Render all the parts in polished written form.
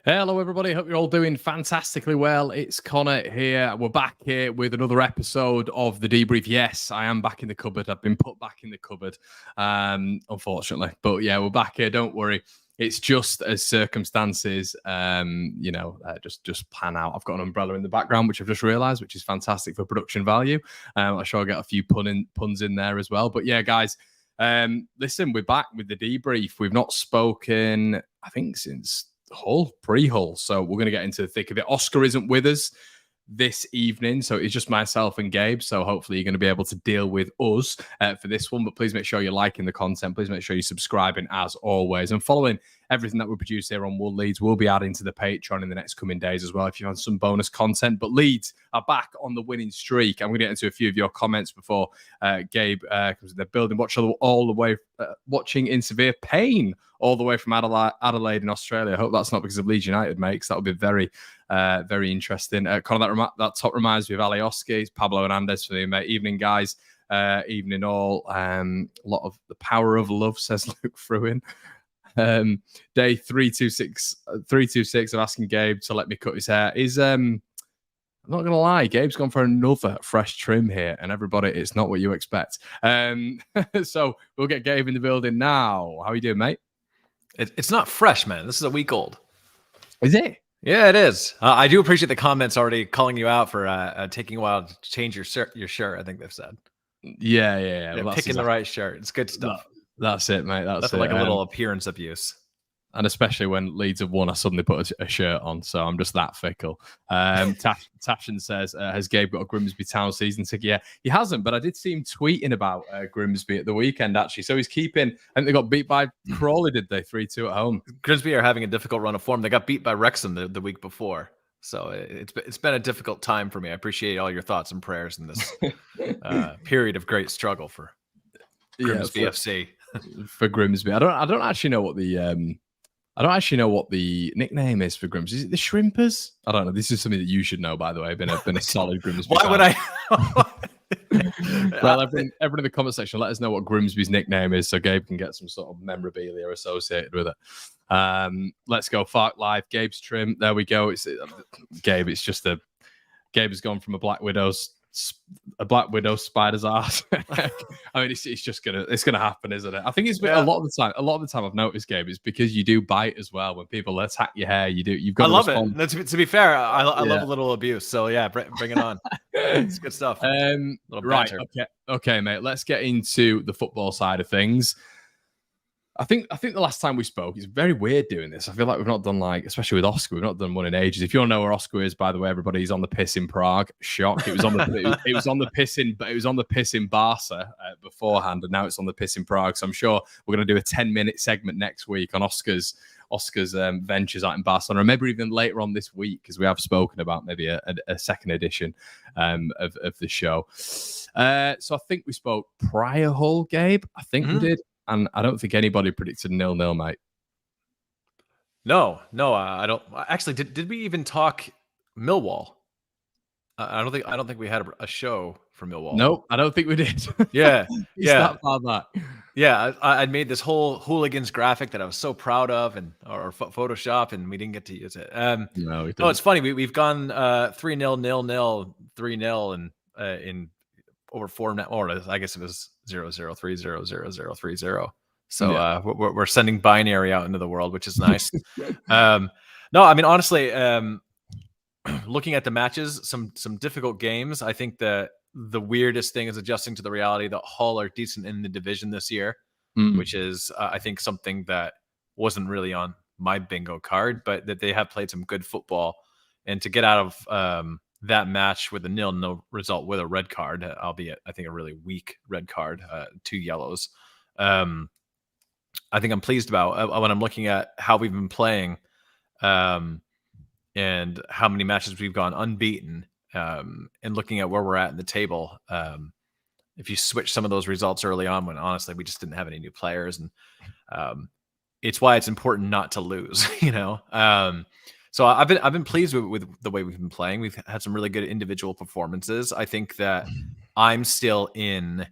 Hello, everybody. Hope you're all doing fantastically well. It's Connor here. We're back here with another episode of the Debrief. Yes, I am back in the cupboard. I've been put back in the cupboard, unfortunately. But yeah, we're back here. Don't worry. It's just as circumstances, just pan out. I've got an umbrella in the background, which I've just realised, which is fantastic for production value. I'm sure I'll get a few puns in there as well. But yeah, guys, listen, we're back with the Debrief. We've not spoken, I think, since pre-Hull. So we're going to get into the thick of it. Oscar isn't with us this evening, so it's just myself and Gabe. So hopefully you're going to be able to deal with us for this one. But please make sure you're liking the content. Please make sure you're subscribing as always and following everything that we produce here on Wool Leeds. We'll be adding to the Patreon in the next coming days as well if you want some bonus content. But Leeds are back on the winning streak. I'm going to get into a few of your comments before Gabe comes in. They're building all the way, watching in severe pain all the way from Adelaide in Australia. I hope that's not because of Leeds United, mate, because that would be very, very interesting. Connor, that top reminds me of Alioski. It's Pablo Hernandez for me, mate. Evening, guys. Evening all. A lot of the power of love, says Luke Fruin. Day 326 of asking Gabe to let me cut his hair is I'm not gonna lie, Gabe's gone for another fresh trim here, and everybody, it's not what you expect. So we'll get Gabe in the building now. How are you doing, mate? It's not fresh, man. This is a week old. Is it? Yeah, it is. I do appreciate the comments already calling you out for taking a while to change your shirt. I think they've said. Yeah. Well, picking the right shirt. It's good stuff. That's it, mate. That's it. Like a little appearance abuse. And especially when Leeds have won, I suddenly put a shirt on. So I'm just that fickle. Tashin says, has Gabe got a Grimsby Town season ticket? Yeah, he hasn't, but I did see him tweeting about Grimsby at the weekend, actually. So he's keeping, I think they got beat by Crawley, did they? 3-2 at home. Grimsby are having a difficult run of form. They got beat by Wrexham the week before. So it's been a difficult time for me. I appreciate all your thoughts and prayers in this period of great struggle for Grimsby FC. For Grimsby. I don't actually know what the nickname is for Grimsby. Is it the Shrimpers? I don't know. This is something that you should know, by the way. I've been a solid Grimsby Why fan. would I? Well, everyone in the comment section, let us know what Grimsby's nickname is so Gabe can get some sort of memorabilia associated with it. Let's go. Fark Live. Gabe's trim. There we go. Gabe. It's just Gabe has gone from a Black Widow spider's ass. I mean, it's just gonna happen, isn't it? I think it's a lot of the time I've noticed, Gabe, it's because you do bite as well. When people attack your hair, you've got. I love it. No, to be fair, I love a little abuse. So yeah, bring it on. It's good stuff. Right. Okay, mate. Let's get into the football side of things. I think the last time we spoke, it's very weird doing this. I feel like we've not done especially with Oscar, we've not done one in ages. If you don't know where Oscar is, by the way, everybody, he's on the piss in Prague. Shock! It was on the piss in Barca beforehand, and now it's on the piss in Prague. So I'm sure we're going to do a 10-minute segment next week on Oscar's ventures out in Barcelona, or maybe even later on this week, because we have spoken about maybe a second edition of the show. So I think we spoke prior Hull, Gabe. I think we did. And I don't think anybody predicted 0-0, mate. No, I don't. Actually, did we even talk Millwall? I don't think we had a show for Millwall. No, I don't think we did. Yeah, it's that far back. Yeah, I made this whole hooligans graphic that I was so proud of, or Photoshop, and we didn't get to use it. No, it's funny. We've gone 3-0, 0-0, 3-0, and in over 4 or I guess it was 0-0, 3-0, 0-0, 3-0. So yeah. We're sending binary out into the world, which is nice. No, I mean, honestly, looking at the matches, some difficult games. I think that the weirdest thing is adjusting to the reality that Hull are decent in the division this year, which is I think something that wasn't really on my bingo card, but that they have played some good football, and to get out of that match with a 0-0 result with a red card, albeit I think a really weak red card, 2 yellows. I think I'm pleased about when I'm looking at how we've been playing, and how many matches we've gone unbeaten, and looking at where we're at in the table. If you switch some of those results early on, when honestly we just didn't have any new players, and it's why it's important not to lose, you know. So I've been pleased with the way we've been playing. We've had some really good individual performances. I think that I'm still in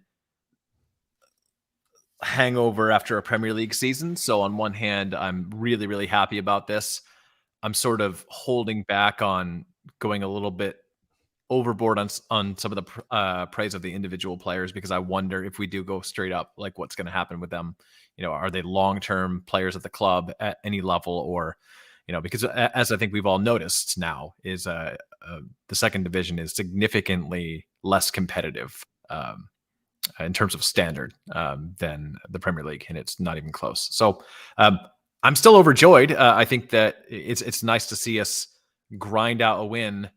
hangover after a Premier League season. So on one hand, I'm really, really happy about this. I'm sort of holding back on going a little bit overboard on some of the praise of the individual players, because I wonder if we do go straight up, like what's going to happen with them. Are they long-term players at the club at any level, or because as I think we've all noticed now is the second division is significantly less competitive in terms of standard than the Premier League, and it's not even close. So I'm still overjoyed. I think that it's nice to see us grind out a win.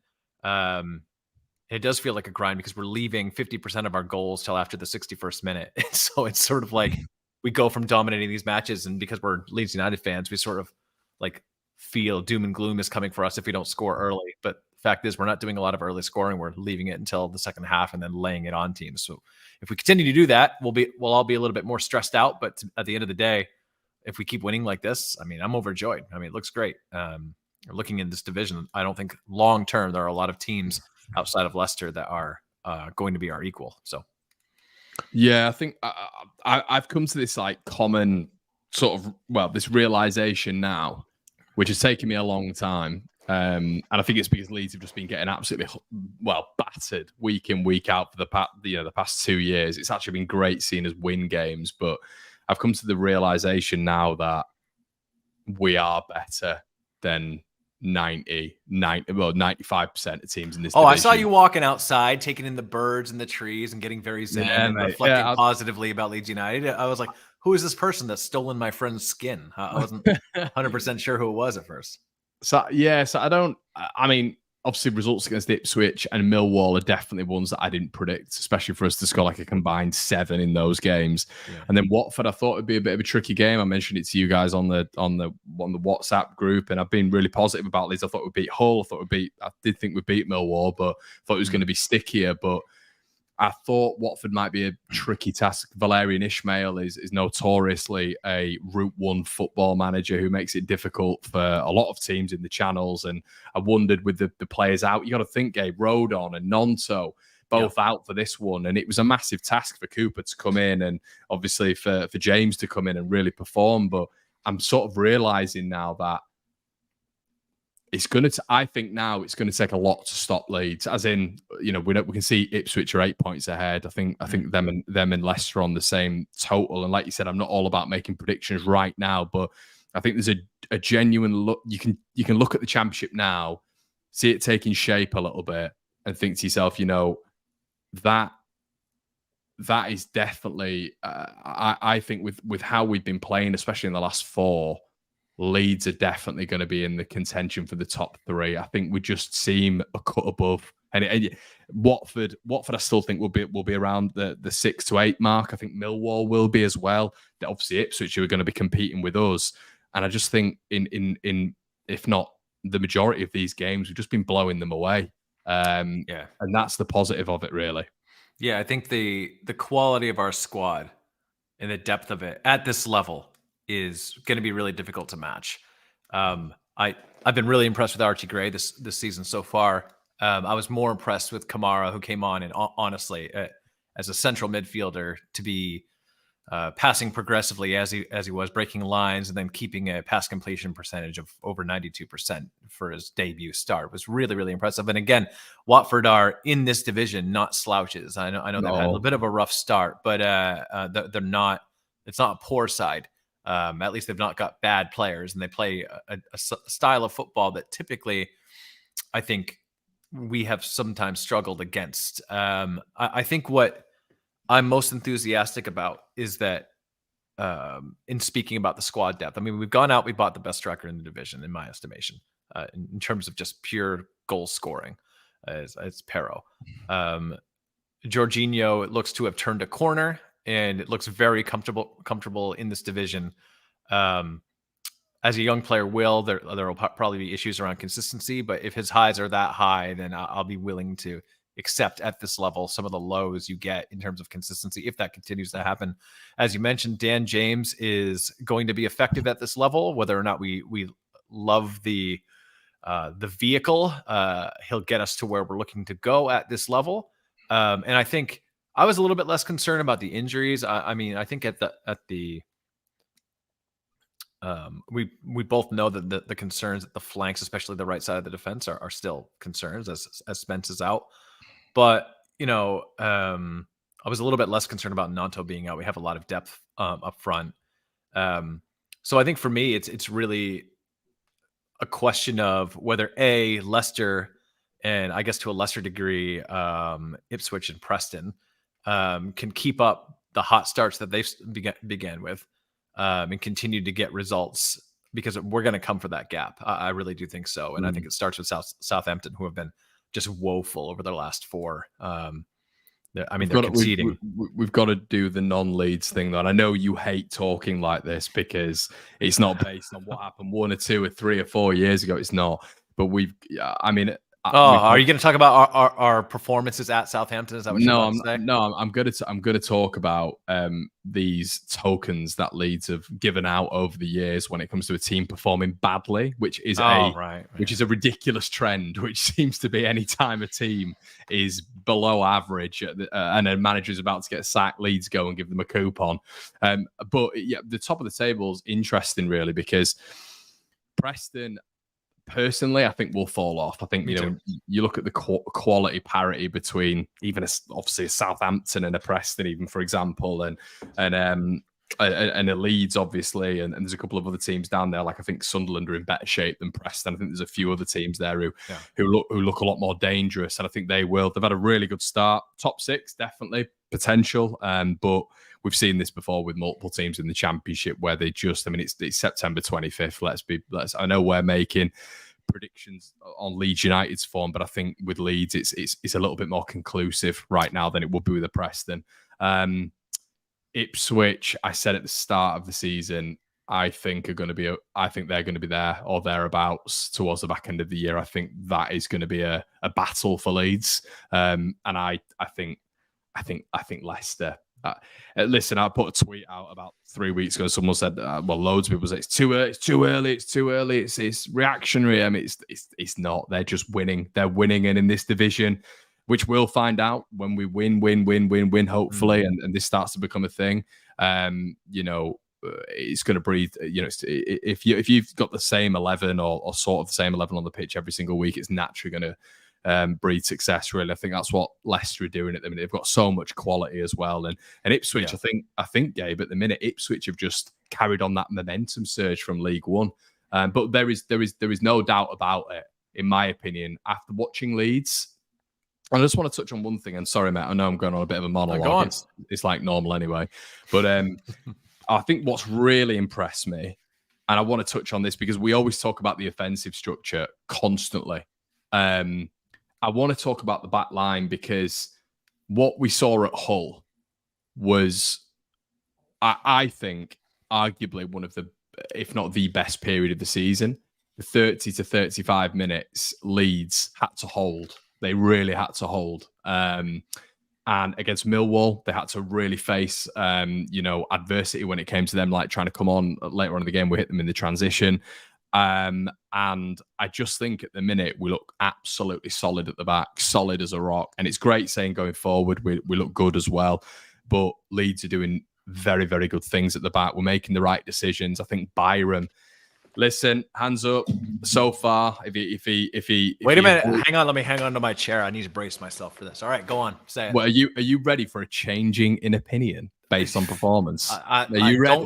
It does feel like a grind because we're leaving 50% of our goals till after the 61st minute. So it's sort of like we go from dominating these matches, and because we're Leeds United fans, we sort of like feel doom and gloom is coming for us if we don't score early. But the fact is, we're not doing a lot of early scoring. We're leaving it until the second half and then laying it on teams. So if we continue to do that, we'll all be a little bit more stressed out. But at the end of the day, if we keep winning like this, I mean, I'm overjoyed. I mean, it looks great. Looking in this division, I don't think long term there are a lot of teams outside of Leicester that are going to be our equal. So, yeah, I think I've come to this like common sort of this realization now, which has taken me a long time, and I think it's because Leeds have just been getting absolutely battered week in, week out for the past 2 years. It's actually been great seeing us win games, but I've come to the realization now that we are better than 95% of teams in this division. I saw you walking outside, taking in the birds and the trees and getting very zen and reflecting positively about Leeds United. I was like, who is this person that's stolen my friend's skin? I wasn't 100% sure who it was at first. So I mean, obviously results against Ipswich and Millwall are definitely ones that I didn't predict, especially for us to score like a combined 7 in those games. Yeah. And then Watford, I thought would be a bit of a tricky game. I mentioned it to you guys on the WhatsApp group, and I've been really positive about Leeds. I thought we'd beat Hull. I did think we'd beat Millwall, but I thought it was going to be stickier. But I thought Watford might be a tricky task. Valerian Ismail is notoriously a Route 1 football manager who makes it difficult for a lot of teams in the channels. And I wondered with the players out, you got to think, Gabe, Rodon and Nonto, both out for this one. And it was a massive task for Cooper to come in and obviously for James to come in and really perform. But I'm sort of realizing now that I think now it's going to take a lot to stop Leeds. As in, we can see Ipswich are 8 points ahead. I think them and Leicester are on the same total. And like you said, I'm not all about making predictions right now, but I think there's a genuine look. You can look at the Championship now, see it taking shape a little bit, and think to yourself, that is definitely. I think with how we've been playing, especially in the last 4. Leeds are definitely going to be in the contention for the top 3. I think we just seem a cut above. And Watford, I still think will be around the 6 to 8 mark. I think Millwall will be as well. Obviously, Ipswich who are going to be competing with us. And I just think in if not the majority of these games, we've just been blowing them away. And that's the positive of it, really. Yeah, I think the quality of our squad and the depth of it at this level is going to be really difficult to match. I've been really impressed with Archie Gray this season so far. I was more impressed with Kamara, who came on, and honestly, as a central midfielder, to be passing progressively as he was, breaking lines and then keeping a pass completion percentage of over 92% for his debut start was really, really impressive. And again, Watford are in this division not slouches. I know they've had a little bit of a rough start, but they're not. It's not a poor side. At least they've not got bad players, and they play a style of football that typically, I think, we have sometimes struggled against. I think what I'm most enthusiastic about is that, in speaking about the squad depth, I mean, we've gone out, we bought the best striker in the division, in my estimation, in terms of just pure goal scoring, as Pero. Jorginho, it looks to have turned a corner, and it looks very comfortable in this division. As a young player there will probably be issues around consistency, but if his highs are that high, then I'll be willing to accept at this level some of the lows you get in terms of consistency if that continues to happen. As you mentioned, Dan James is going to be effective at this level, whether or not we love the vehicle. He'll get us to where we're looking to go at this level. And I think I was a little bit less concerned about the injuries. I mean, I think at the we both know that the concerns at the flanks, especially the right side of the defense, are still concerns as Spence is out. But I was a little bit less concerned about Nanto being out. We have a lot of depth up front. So I think for me, it's really a question of whether Leicester, and I guess to a lesser degree, Ipswich and Preston can keep up the hot starts that they've began with and continue to get results, because we're going to come for that gap. I really do think so. And I think it starts with Southampton, who have been just woeful over their last 4. They're conceding. We've got to do the non-Leeds thing, though. And I know you hate talking like this because it's not based on what happened 1 or 2 or 3 or 4 years ago. It's not. But are you going to talk about our performances at Southampton? Is that what you're about to say? No, I'm going to talk about these tokens that Leeds have given out over the years when it comes to a team performing badly, which is which is a ridiculous trend, which seems to be any time a team is below average and a manager's about to get sacked, Leeds go and give them a coupon. But yeah, the top of the table is interesting, really, because Preston, personally, I think will fall off. I think you look at the quality parity between even obviously a Southampton and a Preston, even, for example, and a Leeds, obviously, and there's a couple of other teams down there. Like I think Sunderland are in better shape than Preston. I think there's a few other teams there who look a lot more dangerous, and I think they've had a really good start. Top 6, definitely potential, but we've seen this before with multiple teams in the Championship where they just, it's September 25th. I know we're making predictions on Leeds United's form, but I think with Leeds, it's a little bit more conclusive right now than it would be with the Preston. Ipswich, I said at the start of the season, I think they're going to be there or thereabouts towards the back end of the year. I think that is going to be a battle for Leeds, and I think Leicester. Listen, I put a tweet out about 3 weeks ago. Someone said, loads of people say it's too early. It's reactionary. It's not. They're just winning. They're winning, and in this division, which we'll find out when we win, hopefully, and this starts to become a thing. It's going to breathe. If you've got the same 11 or sort of the same 11 on the pitch every single week, it's naturally going to breed success, really. I think that's what Leicester are doing at the minute. They've got so much quality as well, and Ipswich. I think Gabe, at the minute, Ipswich have just carried on that momentum surge from League One. But there is no doubt about it, in my opinion. After watching Leeds, I just want to touch on one thing. And sorry, mate, I know I'm going on a bit of a monologue. Go on. It's like normal anyway. But I think what's really impressed me, and I want to touch on this because we always talk about the offensive structure constantly. I want to talk about the back line because what we saw at Hull was, I think, arguably one of the, if not the best period of the season. The 30 to 35 minutes Leeds had to hold. They really had to hold. And against Millwall, they had to really face, adversity when it came to them, like trying to come on later on in the game. We hit them in the transition. And I just think at the minute we look absolutely solid at the back, solid as a rock. And it's great saying going forward we look good as well. But Leeds are doing very, very good things at the back. We're making the right decisions. I think Byram. Listen, hands up so far. If he wait a minute, hang on. Let me hang on to my chair. I need to brace myself for this. All right, go on. Say it. Well, are you ready for a changing in opinion based on performance? Are you ready? I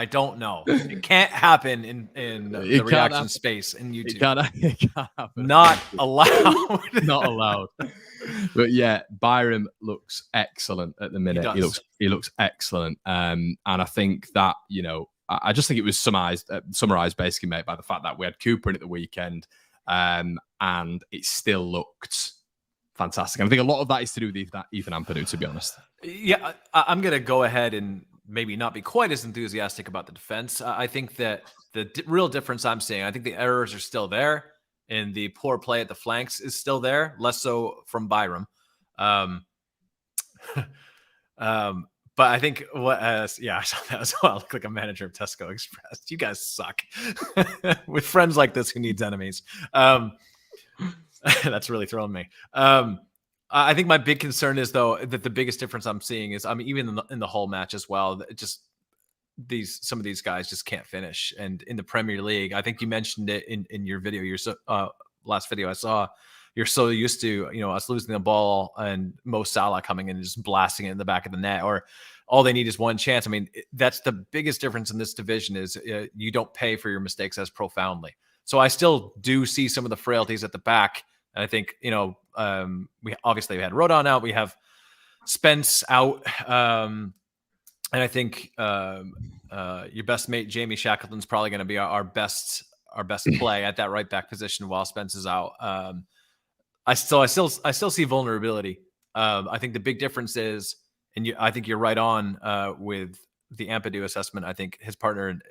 don't know. It can't happen in the reaction space in YouTube. It can't happen. Not allowed. Not allowed. But yeah, Byram looks excellent at the minute. He looks excellent. And I think that, I just think it was summarized basically, mate, by the fact that we had Cooper in at the weekend, and it still looked fantastic. And I think a lot of that is to do with Ethan Ampadu, to be honest. Yeah, I'm going to go ahead and maybe not be quite as enthusiastic about the defense. I think that the real difference I'm seeing, I think the errors are still there, and the poor play at the flanks is still there, less so from Byram. But I think I saw that as well. I look like a manager of Tesco Express. You guys suck. With friends like this, who needs enemies? That's really throwing me. I think my big concern is, though, that the biggest difference I'm seeing is, even in the whole match as well, just some of these guys just can't finish. And in the Premier League, I think you mentioned it in your video, last video I saw, you're so used to, us losing the ball and Mo Salah coming in and just blasting it in the back of the net, or all they need is one chance. I mean, that's the biggest difference in this division is you don't pay for your mistakes as profoundly. So I still do see some of the frailties at the back. And I think, we obviously had Rodon out. We have Spence out. And I think your best mate, Jamie Shackleton's probably going to be our best play at that right back position while Spence is out. I still see vulnerability. I think the big difference is, I think you're right on with the Ampadu assessment. I think his partner in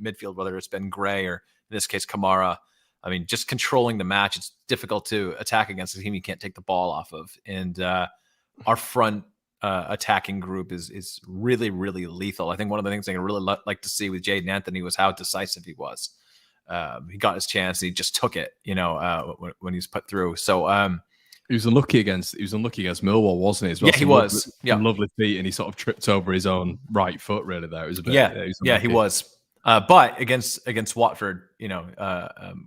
midfield, whether it's been Gray or in this case Kamara, I mean, just controlling the match, it's difficult to attack against a team you can't take the ball off of. And our front attacking group is really, really lethal. I think one of the things I really like to see with Jaden Anthony was how decisive he was. He got his chance and he just took it, when he's put through. So he was unlucky against Millwall, wasn't he? As well? Yeah, he was. Lovely feet, and he sort of tripped over his own right foot. Really, there it was a bit. He was. But against Watford,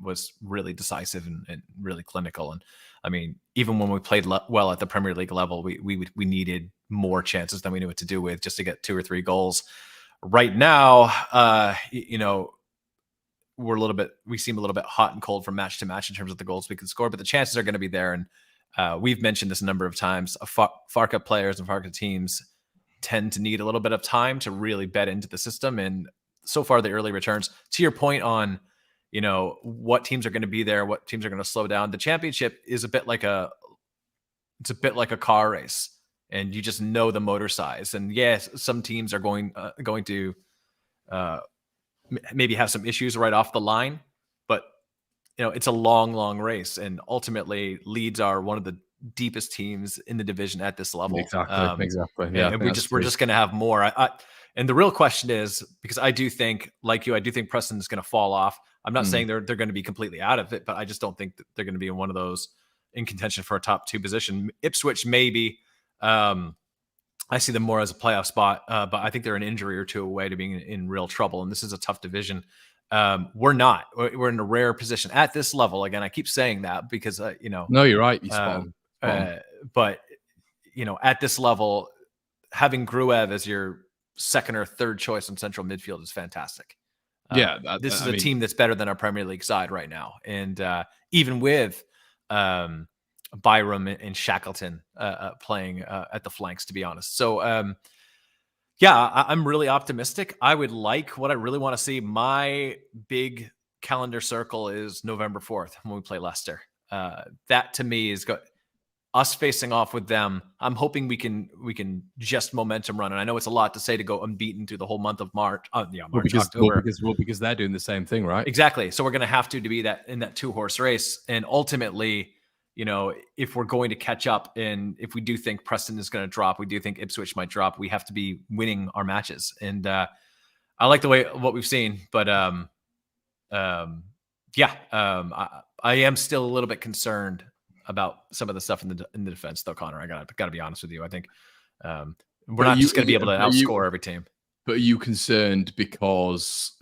was really decisive and really clinical. And I mean, even when we played well at the Premier League level, we needed more chances than we knew what to do with just to get 2 or 3 goals. Right now, we seem a little bit hot and cold from match to match in terms of the goals we can score, but the chances are going to be there. And we've mentioned this a number of times. Farka players and Farka teams tend to need a little bit of time to really bed into the system. And so far, the early returns, to your point on, what teams are going to be there, what teams are going to slow down. The championship is a bit like a car race, and you just know the motor size. And yes, some teams are going to maybe have some issues right off the line, but it's a long race, and ultimately Leeds are one of the deepest teams in the division at this level. Exactly. Yeah, and we're just going to have more. And the real question is, because I do think, like you, I do think Preston is going to fall off. I'm not saying they're going to be completely out of it, but I just don't think that they're going to be in one of those in contention for a top 2 position. Ipswich, maybe. I see them more as a playoff spot, but I think they're an injury or 2 away to being in real trouble. And this is a tough division. We're not. We're in a rare position at this level. Again, I keep saying that because, No, you're right. You're spot on. But, at this level, having Gruev as your second or third choice in central midfield is fantastic. This is a team that's better than our Premier League side right now. And even with Byram and Shackleton playing at the flanks, to be honest. So, I'm really optimistic. I would like, what I really want to see, my big calendar circle is November 4th when we play Leicester. That to me is us facing off with them. I'm hoping we can just momentum run. And I know it's a lot to say to go unbeaten through the whole month of March. October. Because they're doing the same thing, right? Exactly. So we're going to have to be that in that 2-horse race. And ultimately, if we're going to catch up, and if we do think Preston is going to drop, we do think Ipswich might drop, we have to be winning our matches. And I like what we've seen, but I am still a little bit concerned about some of the stuff in the defense, though, Connor. I gotta be honest with you. I think we're not just going to be able to outscore every team. But are you concerned because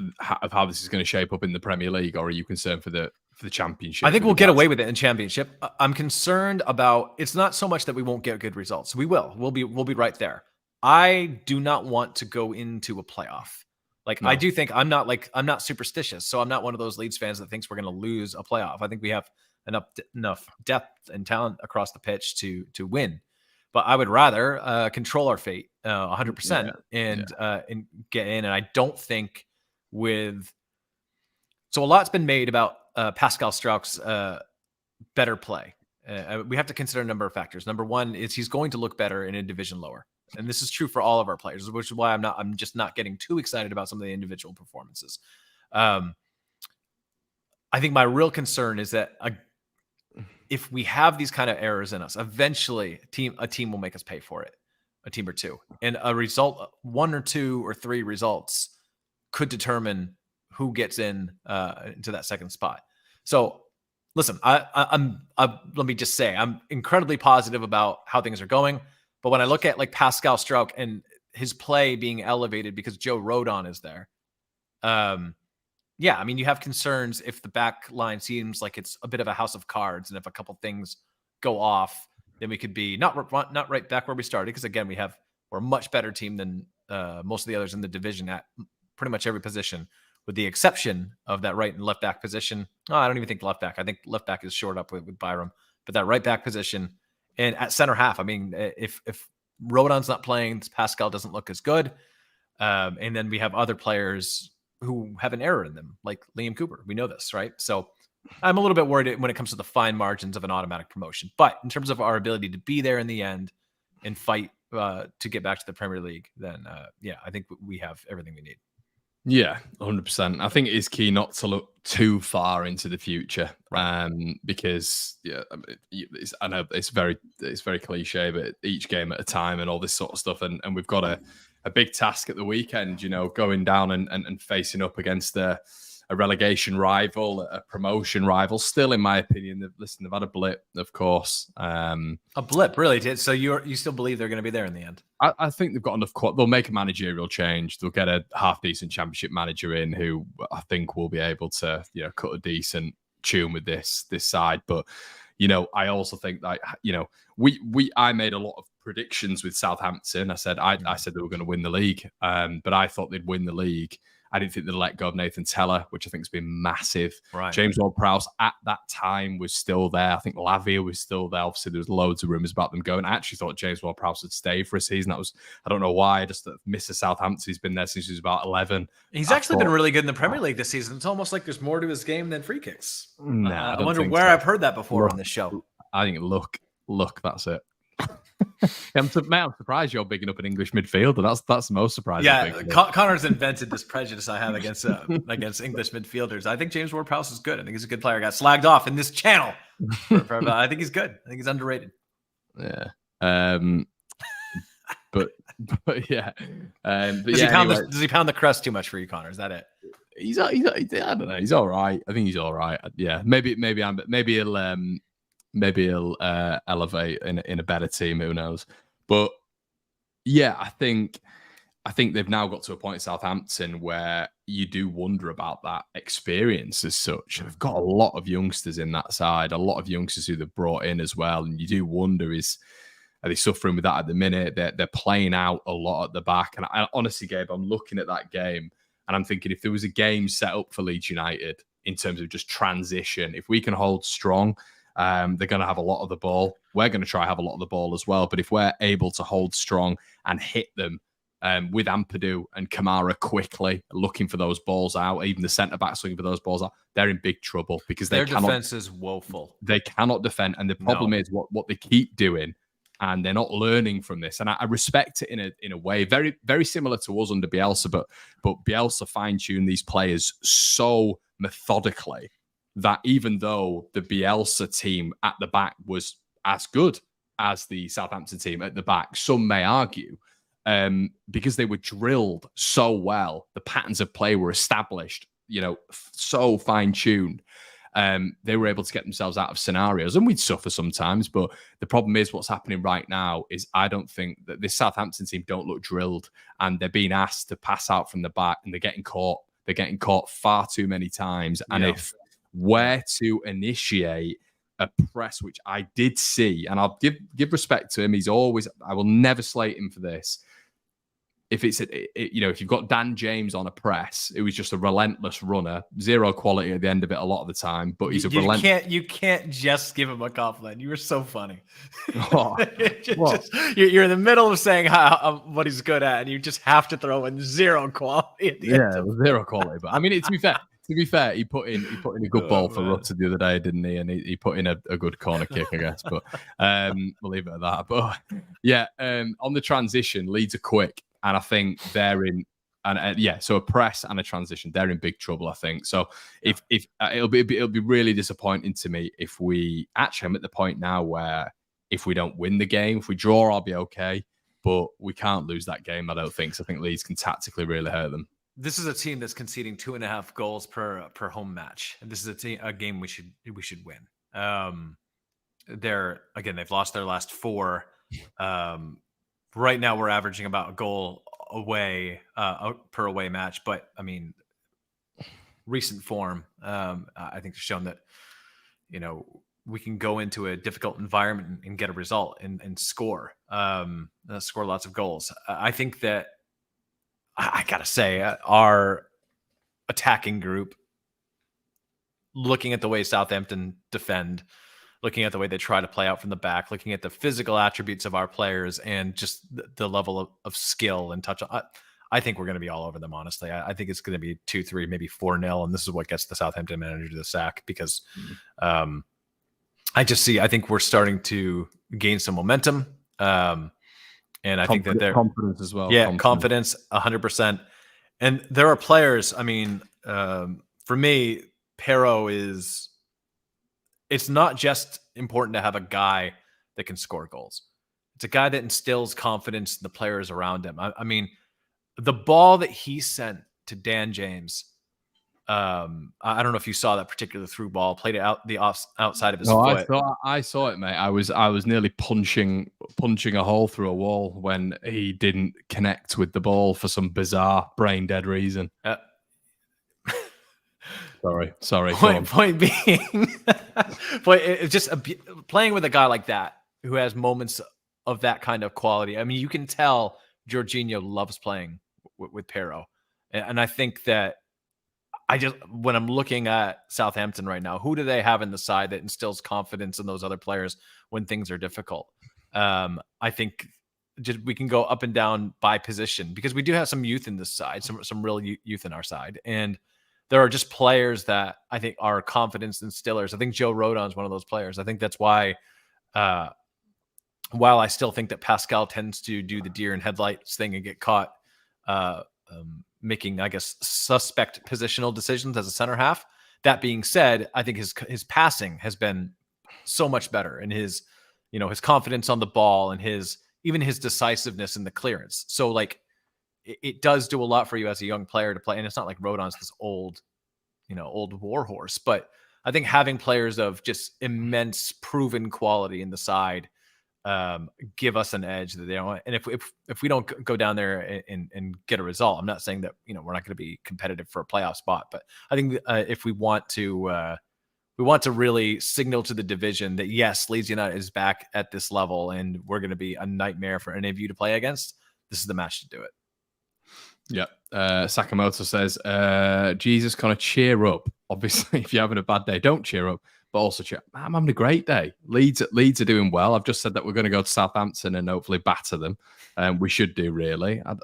of how this is going to shape up in the Premier League, or are you concerned for the Championship? I think we'll get away with it in Championship. I'm concerned about, it's not so much that we won't get good results. We will. We'll be right there. I do not want to go into a playoff. No. I do think I'm not superstitious, so I'm not one of those Leeds fans that thinks we're going to lose a playoff. I think we have enough depth and talent across the pitch to win. But I would rather control our fate 100% and get in. And I don't think so a lot's been made about Pascal Strauch's better play. We have to consider a number of factors. Number one is he's going to look better in a division lower. And this is true for all of our players, which is why I'm just not getting too excited about some of the individual performances. I think my real concern is that if we have these kind of errors in us, eventually a team will make us pay for it, a team or two. And a result, 1 or 2 or 3 results could determine who gets into that second spot. So listen, let me just say, I'm incredibly positive about how things are going. But when I look at Pascal Strauch and his play being elevated because Joe Rodon is there. Yeah, I mean, you have concerns if the back line seems like it's a bit of a house of cards, and if a couple things go off, then we could be not right back where we started. Because again, we're a much better team than most of the others in the division at pretty much every position, with the exception of that right and left back position. Oh, I don't even think left back. I think left back is short up with Byram, but that right back position and at center half. I mean, if Rodon's not playing, Pascal doesn't look as good, and then we have other players who have an error in them, like Liam Cooper. We know this, right? So I'm a little bit worried when it comes to the fine margins of an automatic promotion. But in terms of our ability to be there in the end and fight to get back to the Premier League, then yeah, I think we have everything we need. Yeah, 100%. I think it is key not to look too far into the future, because I know it's very cliche, but each game at a time and all this sort of stuff, and we've got a big task at the weekend, going down and facing up against a relegation rival, a promotion rival. Still, in my opinion, they've had a blip, of course. A blip, really? So you still believe they're going to be there in the end? I think they've got enough. They'll make a managerial change. They'll get a half-decent championship manager in who I think will be able to, cut a decent tune with this side. But, I also think that, I made a lot of predictions with Southampton. I said they were going to win the league, but I thought they'd win the league. I didn't think they'd let go of Nathan Teller, which I think has been massive. Right. James Ward-Prowse at that time was still there. I think Lavia was still there. Obviously, there was loads of rumours about them going. I actually thought James Ward-Prowse would stay for a season. I don't know why. I just Mr. Southampton, he's been there since he was about 11. He's actually been really good in the Premier League this season. It's almost like there's more to his game than free kicks. Nah, I wonder where I've heard that before on this show. I think look, that's it. I'm surprised you're bigging up an English midfielder. That's the most surprising. Yeah, Connor's invented this prejudice I have against English midfielders. I think James Ward-Prowse is good. I think he's a good player. Got slagged off in this channel. I think he's good. I think he's underrated. Yeah. But yeah. Does he pound the crust too much for you, Connor? Is that it? I don't know. He's all right. I think he's all right. Yeah. Maybe he'll elevate in a better team. Who knows? But yeah, I think they've now got to a point in Southampton where you do wonder about that experience as such. They've got a lot of youngsters in that side, a lot of youngsters who they've brought in as well, and you do wonder are they suffering with that at the minute? They're playing out a lot at the back, and I honestly, Gabe, I'm looking at that game and I'm thinking if there was a game set up for Leeds United in terms of just transition, if we can hold strong. They're going to have a lot of the ball. We're going to try have a lot of the ball as well. But if we're able to hold strong and hit them with Ampadu and Kamara quickly, looking for those balls out, even the centre-backs looking for those balls out, they're in big trouble because their defense is woeful. They cannot defend. And the problem is what they keep doing, and they're not learning from this. And I respect it in a way, very, very similar to us under Bielsa, but Bielsa fine-tuned these players so methodically that even though the Bielsa team at the back was as good as the Southampton team at the back, some may argue, because they were drilled so well, the patterns of play were established, so fine-tuned, they were able to get themselves out of scenarios, and we'd suffer sometimes, but the problem is what's happening right now is I don't think that this Southampton team don't look drilled, and they're being asked to pass out from the back, and they're getting caught far too many times, and if where to initiate a press, which I did see, and I'll give respect to him. I will never slate him for this. If if you've got Dan James on a press, it was just a relentless runner, zero quality at the end of it a lot of the time. But he's You can't just give him a compliment. You were so funny. Oh, you're in the middle of saying what he's good at, and you just have to throw in zero quality. At the end. Zero quality. But I mean, to be fair, he put in a good ball for Rutter the other day, didn't he? And he put in a good corner kick, I guess. But we'll leave it at that. But yeah, on the transition, Leeds are quick. And I think they're in, so a press and a transition, they're in big trouble, I think. So if it'll be really disappointing to me if I'm at the point now where if we don't win the game, if we draw, I'll be okay. But we can't lose that game, I don't think. So I think Leeds can tactically really hurt them. This is a team that's conceding 2.5 goals per home match, and this is a game we should win. They've lost their last 4. right now we're averaging about a goal away per away match. But I mean, recent form, I think, has shown that, you know, we can go into a difficult environment and get a result and score lots of goals. I think that I gotta say, our attacking group, looking at the way Southampton defend, looking at the way they try to play out from the back, looking at the physical attributes of our players and just the level of skill and touch. I think we're going to be all over them, honestly. I think it's going to be 2-3, maybe 4-0. And this is what gets the Southampton manager to the sack, because I think we're starting to gain some momentum. And I think that they're confidence as well. Yeah, confidence 100%. And there are players, I mean, for me, Pero it's not just important to have a guy that can score goals. It's a guy that instills confidence in the players around him. I mean, the ball that he sent to Dan James, I don't know if you saw that particular through ball, played it out the outside of his foot. I saw it, mate. I was nearly punching a hole through a wall when he didn't connect with the ball for some bizarre brain dead reason. Sorry. Point being, but it's just playing with a guy like that who has moments of that kind of quality. I mean, you can tell Jorginho loves playing with Pero, and I think that when I'm looking at Southampton right now, who do they have in the side that instills confidence in those other players when things are difficult? I think we can go up and down by position, because we do have some youth in this side, some real youth in our side, and there are just players that I think are confidence instillers. I think Joe Rodon's one of those players. I think that's why, while I still think that Pascal tends to do the deer in headlights thing and get caught making, I guess, suspect positional decisions as a center half. That being said, I think his passing has been so much better, and his confidence on the ball, and even his decisiveness in the clearance. So like, it does do a lot for you as a young player to play. And it's not like Rodon's this old war horse, but I think having players of just immense proven quality in the side give us an edge that they don't. And if we don't go down there and get a result, I'm not saying that, we're not going to be competitive for a playoff spot, but I think if we want to really signal to the division that yes, Leeds United is back at this level and we're going to be a nightmare for any of you to play against, this is the match to do it. Yeah. Sakamoto says, Jesus, kind of cheer up. Obviously, if you're having a bad day, don't cheer up, but also cheer up. I'm having a great day. Leeds are doing well. I've just said that we're going to go to Southampton and hopefully batter them. We should do, really. I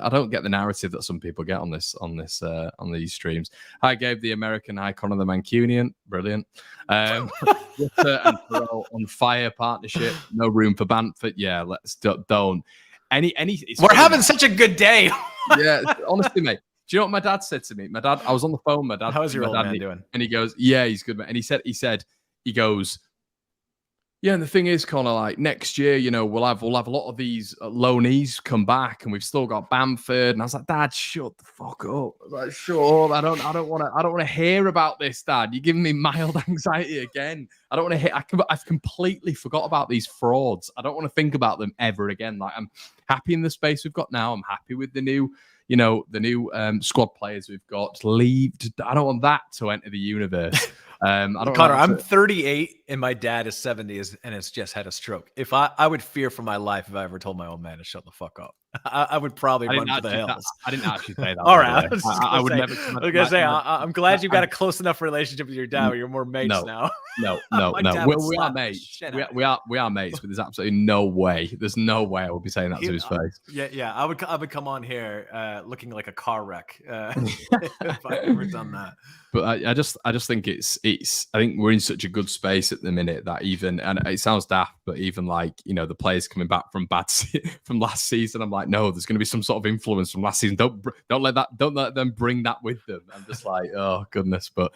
don't get the narrative that some people get on these streams. I gave the American icon of the Mancunian. Brilliant. And Thoreau on fire partnership. No room for Bamford. Yeah, let's don't. We're having such a good day. Yeah, honestly, mate. Do you know what my dad said to me? I was on the phone. My dad. How's your old man doing? And he goes, "Yeah, he's good, mate." And he goes, "Yeah." And the thing is, kind of like next year, we'll have a lot of these loanees come back, and we've still got Bamford. And I was like, "Dad, shut the fuck up." I was like, "Shut up. I don't want to hear about this, Dad. You're giving me mild anxiety again. I don't want to hear. I've completely forgot about these frauds. I don't want to think about them ever again. Like, I'm happy in the space we've got now. I'm happy with the new squad players we've got. I don't want that to enter the universe." Connor, I'm 38 and my dad is 70 and has just had a stroke. If I would fear for my life if I ever told my old man to shut the fuck up. I would probably run for the hills. I didn't actually say that. All right, I would never. I was gonna say I'm glad you've got a close enough relationship with your dad where you're more mates now. No. We are mates. We are mates, but there's absolutely no way. There's no way I would be saying that to his face. Yeah. I would come on here looking like a car wreck if I ever done that. But I just think I think we're in such a good space at the minute that even, and it sounds daft, but even like, the players coming back from from last season, I'm like, no, there's going to be some sort of influence from last season. Don't let them bring that with them. I'm just like, oh goodness. But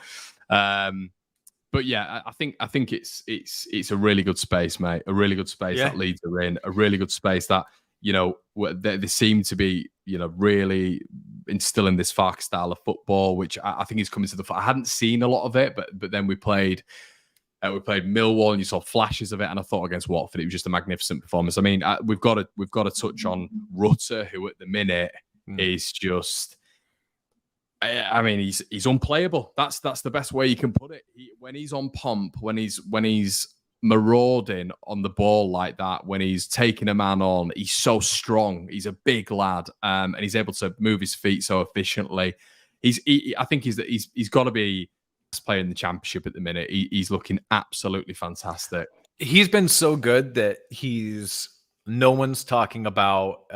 yeah, I think it's a really good space, mate. A really good space that Leeds are in. A really good space that, they seem to be, really instilling this Farke style of football, which I think is coming to the. I hadn't seen a lot of it, but then we played We played Millwall, and you saw flashes of it. And I thought against Watford, it was just a magnificent performance. I mean, we've got to touch on Rutter, who at the minute is just. I mean, he's unplayable. That's the best way you can put it. When he's on pomp, when he's marauding on the ball like that, when he's taking a man on, he's so strong. He's a big lad, and he's able to move his feet so efficiently. I think he's got to be best player in the Championship at the minute. He's looking absolutely fantastic. He's been so good that no one's talking about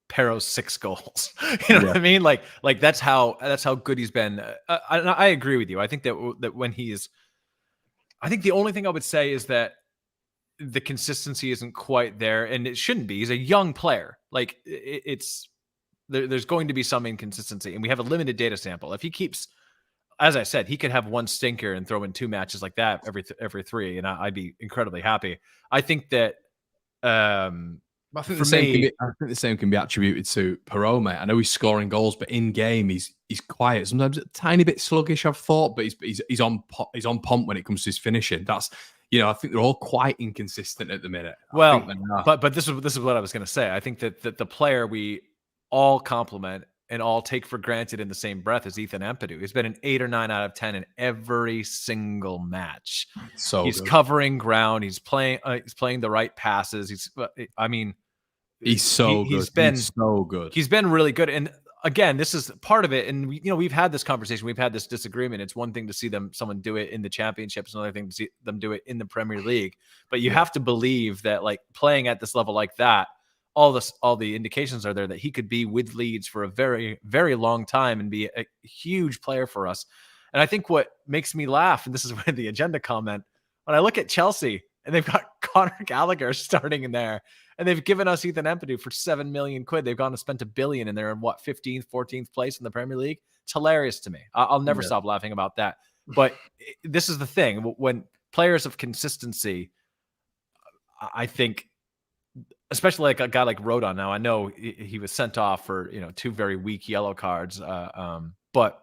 Pero's 6 goals. You know what I mean? Like that's how good he's been. I agree with you. I think that when I think the only thing I would say is that the consistency isn't quite there, and it shouldn't be. He's a young player. Like there's going to be some inconsistency, and we have a limited data sample. If he keeps, as I said, he could have one stinker and throw in 2 matches like that every 3, and I'd be incredibly happy. I think that. I think the same can be attributed to Perot, mate. I know he's scoring goals, but in game he's quiet. Sometimes a tiny bit sluggish, I've thought, but he's on pomp when it comes to his finishing. That's I think they're all quite inconsistent at the minute. Well, but this is what I was going to say. I think that the player we all compliment and all take for granted in the same breath is Ethan Ampadu. He's been an 8 or 9 out of 10 in every single match. So he's covering ground. He's playing the right passes. He's so good. He's been really good. And again, this is part of it. And we've had this conversation. We've had this disagreement. It's one thing to see someone do it in the Championships, another thing to see them do it in the Premier League. But you have to believe that, like, playing at this level like that, all the indications are there that he could be with Leeds for a very, very long time and be a huge player for us. And I think what makes me laugh, and this is where the agenda comment, when I look at Chelsea and they've got Conor Gallagher starting in there, and they've given us Ethan Ampadu for 7 million quid. They've gone and spent $1 billion, and they're in 15th, 14th place in the Premier League. It's hilarious to me. I'll never stop laughing about that. But this is the thing: when players of consistency, I think, especially like a guy like Rodon. Now I know he was sent off for 2 very weak yellow cards, but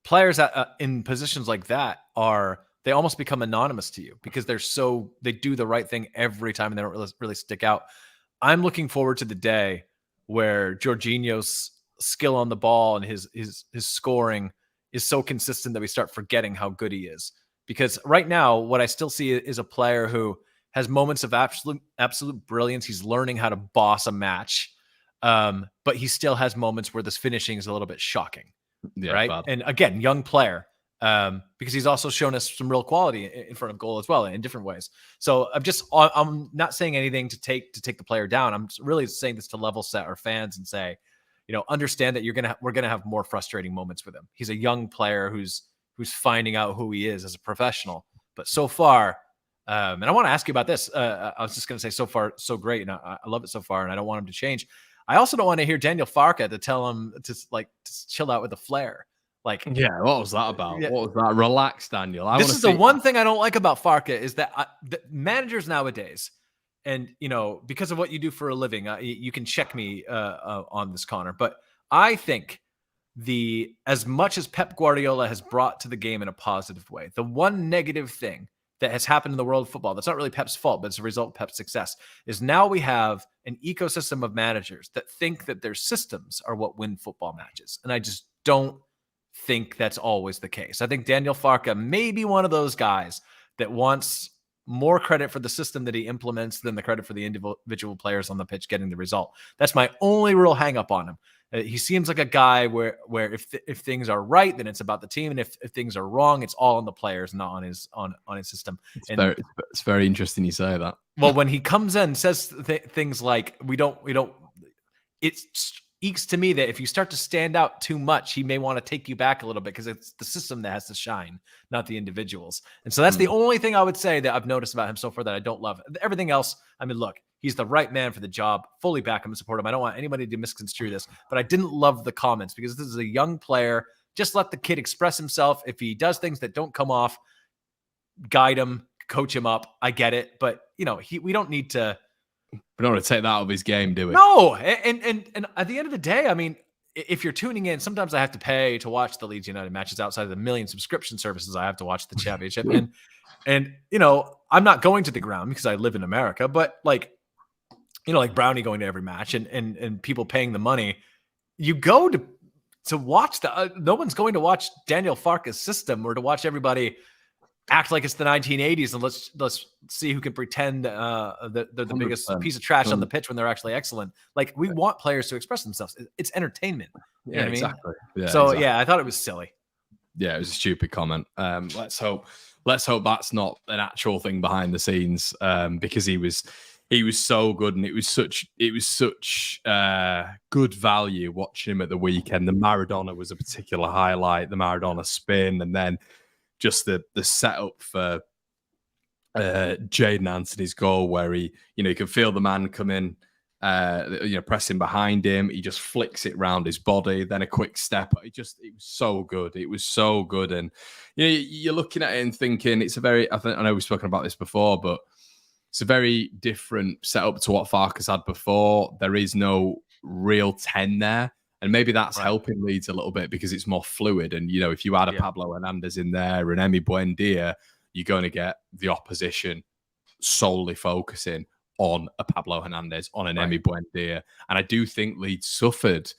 players in positions like that they almost become anonymous to you because they do the right thing every time and they don't really stick out. I'm looking forward to the day where Jorginho's skill on the ball and his scoring is so consistent that we start forgetting how good he is. Because right now, what I still see is a player who has moments of absolute brilliance. He's learning how to boss a match, but he still has moments where this finishing is a little bit shocking, right? Bad. And again, young player. Because he's also shown us some real quality in front of goal as well in different ways. So I'm not saying anything to take the player down. I'm really saying this to level set our fans and say, understand that we're gonna have more frustrating moments with him. He's a young player who's finding out who he is as a professional. But so far, and I want to ask you about this. I was just gonna say, so far so great, and I love it so far, and I don't want him to change. I also don't want to hear Daniel Farke to tell him to chill out with the flair. What was that about? Yeah. What was that? Relax, Daniel. This is the one thing I don't like about Farke is that the managers nowadays, and because of what you do for a living, you can check me on this, Connor. But I think as much as Pep Guardiola has brought to the game in a positive way, the one negative thing that has happened in the world of football, that's not really Pep's fault, but it's a result of Pep's success, is now we have an ecosystem of managers that think that their systems are what win football matches, and I just don't think that's always the case. I think Daniel Farke may be one of those guys that wants more credit for the system that he implements than the credit for the individual players on the pitch getting the result. That's my only real hang up on him. He seems like a guy where if things are right, then it's about the team, and if things are wrong, it's all on the players, not on his system. It's very interesting you say that. Well, when he comes in and says things like we don't, it's eeks to me that if you start to stand out too much, he may want to take you back a little bit because it's the system that has to shine, not the individuals. And so that's the only thing I would say that I've noticed about him so far that I don't love. Everything else, I mean, look, he's the right man for the job. Fully back him and support him. I don't want anybody to misconstrue this, but I didn't love the comments because this is a young player. Just let the kid express himself. If he does things that don't come off, guide him, coach him up. I get it. But, we don't need to. We don't want to take that out of his game, do we? No. And at the end of the day, I mean, if you're tuning in, sometimes I have to pay to watch the Leeds United matches outside of the million subscription services I have to watch the championship. And I'm not going to the ground because I live in America, but like Brownie going to every match and people paying the money, you go to watch no one's going to watch Daniel Farke's system or to watch everybody act like it's the 1980s and let's see who can pretend that they're the biggest piece of trash on the pitch when they're actually excellent. Like, we want players to express themselves. It's entertainment. You know what exactly. I mean? So yeah, I thought it was silly. Yeah, it was a stupid comment. Let's hope that's not an actual thing behind the scenes, because he was so good, and it was such good value watching him at the weekend. The Maradona was a particular highlight, the Maradona spin, and then just the setup for Jadon Anthony's goal, where he can feel the man coming, pressing behind him. He just flicks it round his body, then a quick step. It was so good. It was so good, and you're looking at it and thinking it's a very. I know we've spoken about this before, but it's a very different setup to what Farke's had before. There is no real 10 there. And maybe that's helping Leeds a little bit because it's more fluid. And, if you add a Pablo Hernandez in there and Emi Buendia, you're going to get the opposition solely focusing on a Pablo Hernandez, on an Emi Buendia. And I do think Leeds suffered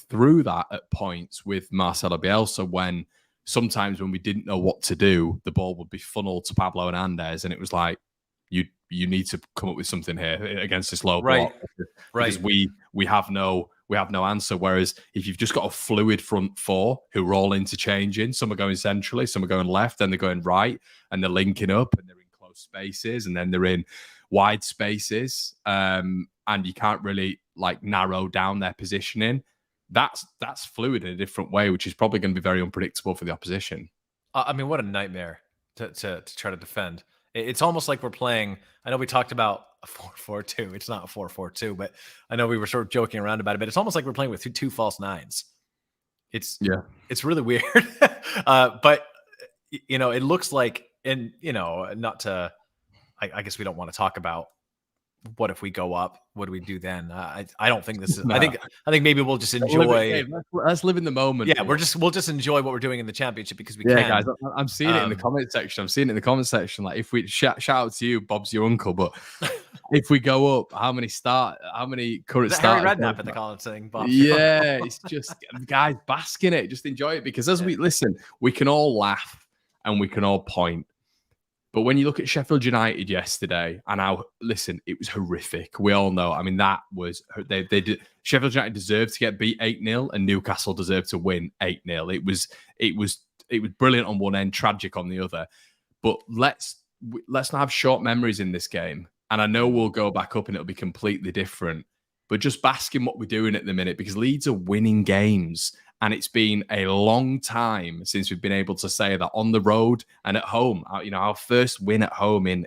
through that at points with Marcelo Bielsa, when sometimes when we didn't know what to do, the ball would be funneled to Pablo Hernandez. And it was like, you need to come up with something here against this low block. Because we have no answer. Whereas if you've just got a fluid front four who are all interchanging, some are going centrally, some are going left, then they're going right, and they're linking up, and they're in close spaces, and then they're in wide spaces, and you can't really narrow down their positioning. That's fluid in a different way, which is probably going to be very unpredictable for the opposition. I mean, what a nightmare to try to defend. It's almost like we're playing. I know we talked about a 4-4-2. It's not a 4-4-2, but I know we were sort of joking around about it. But it's almost like we're playing with two false nines. It's really weird. But it looks like, and not to. I guess we don't want to talk about what if we go up. What do we do then? I don't think this is. No. I think maybe we'll just enjoy. Let's live in the moment. Yeah, we'll just enjoy what we're doing in the championship because we can. Yeah, guys, I'm seeing it in the comment section. Like, if we shout out to you, Bob's your uncle, but if we go up, how many current starters? Harry Redknapp in the comments saying, Bob. Yeah, it's just guys bask in it. Just enjoy it, because as we listen, we can all laugh and we can all point. But when you look at Sheffield United yesterday, and it was horrific. We all know. I mean, that was they did. Sheffield United deserved to get beat 8-0, and Newcastle deserved to win 8-0. It was brilliant on one end, tragic on the other. But let's not have short memories in this game. And I know we'll go back up and it'll be completely different. But just bask in what we're doing at the minute, because Leeds are winning games. And it's been a long time since we've been able to say that on the road and at home. Our first win at home in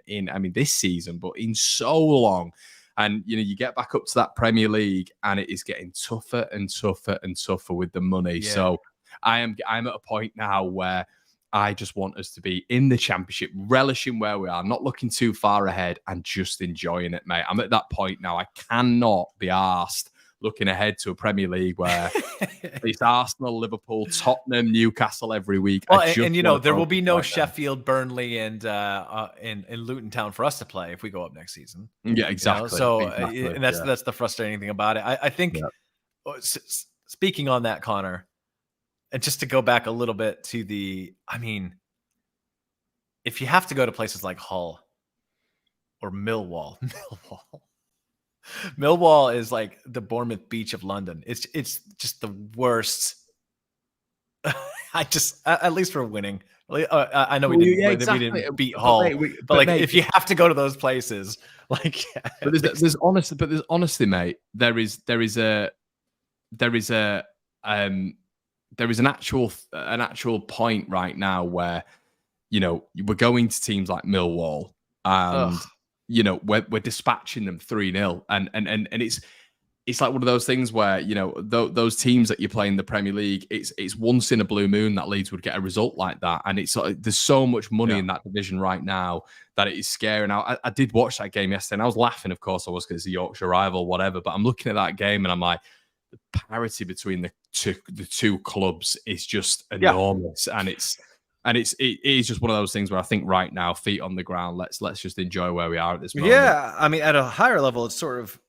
this season, but in so long. And you get back up to that Premier League, and it is getting tougher and tougher and tougher with the money. Yeah. So I'm at a point now where I just want us to be in the Championship, relishing where we are, not looking too far ahead, and just enjoying it, mate. I'm at that point now. I cannot be arsed looking ahead to a Premier League where it's Arsenal, Liverpool, Tottenham, Newcastle every week. Well, and there will be no Sheffield, Burnley, and in Luton Town for us to play if we go up next season. Yeah, exactly. And that's the frustrating thing about it. I think, speaking on that, Connor, and just to go back a little bit to if you have to go to places like Hull or Millwall. Millwall is like the Bournemouth Beach of London. It's just the worst. At least for winning. I know we didn't beat Hull, but if you have to go to those places, there's honestly, mate, there is an actual point right now where we're going to teams like Millwall and. We're dispatching them 3-0, and it's like one of those things where those teams that you play in the Premier League, it's once in a blue moon that Leeds would get a result like that, and there's so much money in that division right now that it is scary. Now I did watch that game yesterday, and I was laughing, of course I was, because it's a Yorkshire rival, whatever. But I'm looking at that game and I'm like, parity between the two clubs is just enormous, and it is just one of those things where I think right now, feet on the ground, let's just enjoy where we are at this moment. Yeah, I mean, at a higher level, it's sort of,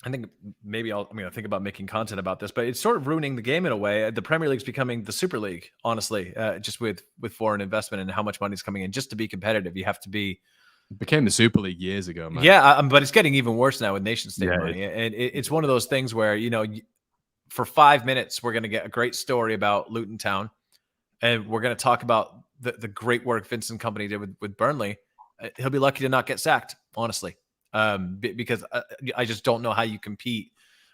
I think maybe I'm going to think about making content about this, but it's sort of ruining the game in a way. The Premier League's becoming the Super League, honestly, just with foreign investment and how much money's coming in. Just to be competitive, you have to be. It became the Super League years ago, man. Yeah, but it's getting even worse now with nation state money. And it's one of those things where, for 5 minutes, we're going to get a great story about Luton Town. And we're going to talk about the great work Vincent Kompany did with Burnley. He'll be lucky to not get sacked, honestly. Because I just don't know how you compete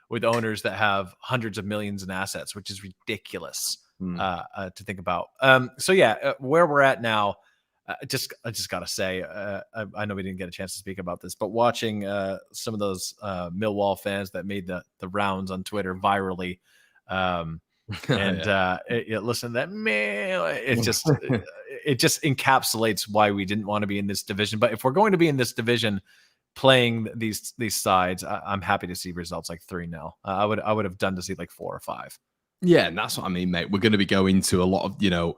with owners that have hundreds of millions in assets, which is ridiculous to think about. Where we're at now, I just gotta say, I know we didn't get a chance to speak about this, but watching some of those Millwall fans that made the rounds on Twitter virally, listen, that man, it just encapsulates why we didn't want to be in this division. But if we're going to be in this division, playing these sides, I'm happy to see results like 3-0. I would have done to see like 4 or 5. Yeah, and that's what I mean, mate. We're going to be going to a lot of,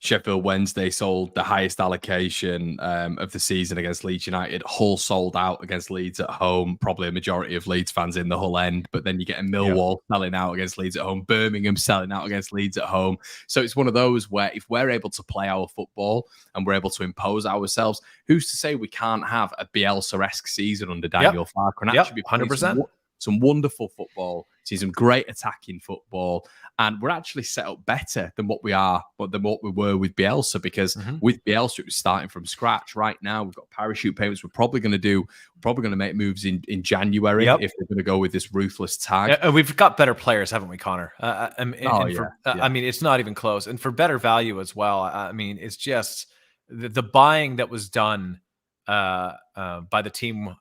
Sheffield Wednesday sold the highest allocation of the season against Leeds United. Hull sold out against Leeds at home. Probably a majority of Leeds fans in the Hull end. But then you get a Millwall selling out against Leeds at home. Birmingham selling out against Leeds at home. So it's one of those where if we're able to play our football and we're able to impose ourselves, who's to say we can't have a Bielsa-esque season under Daniel Farke and actually be 100%. Some wonderful football, see some great attacking football, and we're actually set up better than what we were with Bielsa, because with Bielsa it was starting from scratch. Right now we've got parachute payments. We're probably going to make moves in January if they're going to go with this ruthless tag. We've got better players, haven't we, Connor? I mean, it's not even close, and for better value as well. I mean, it's just the buying that was done by the team.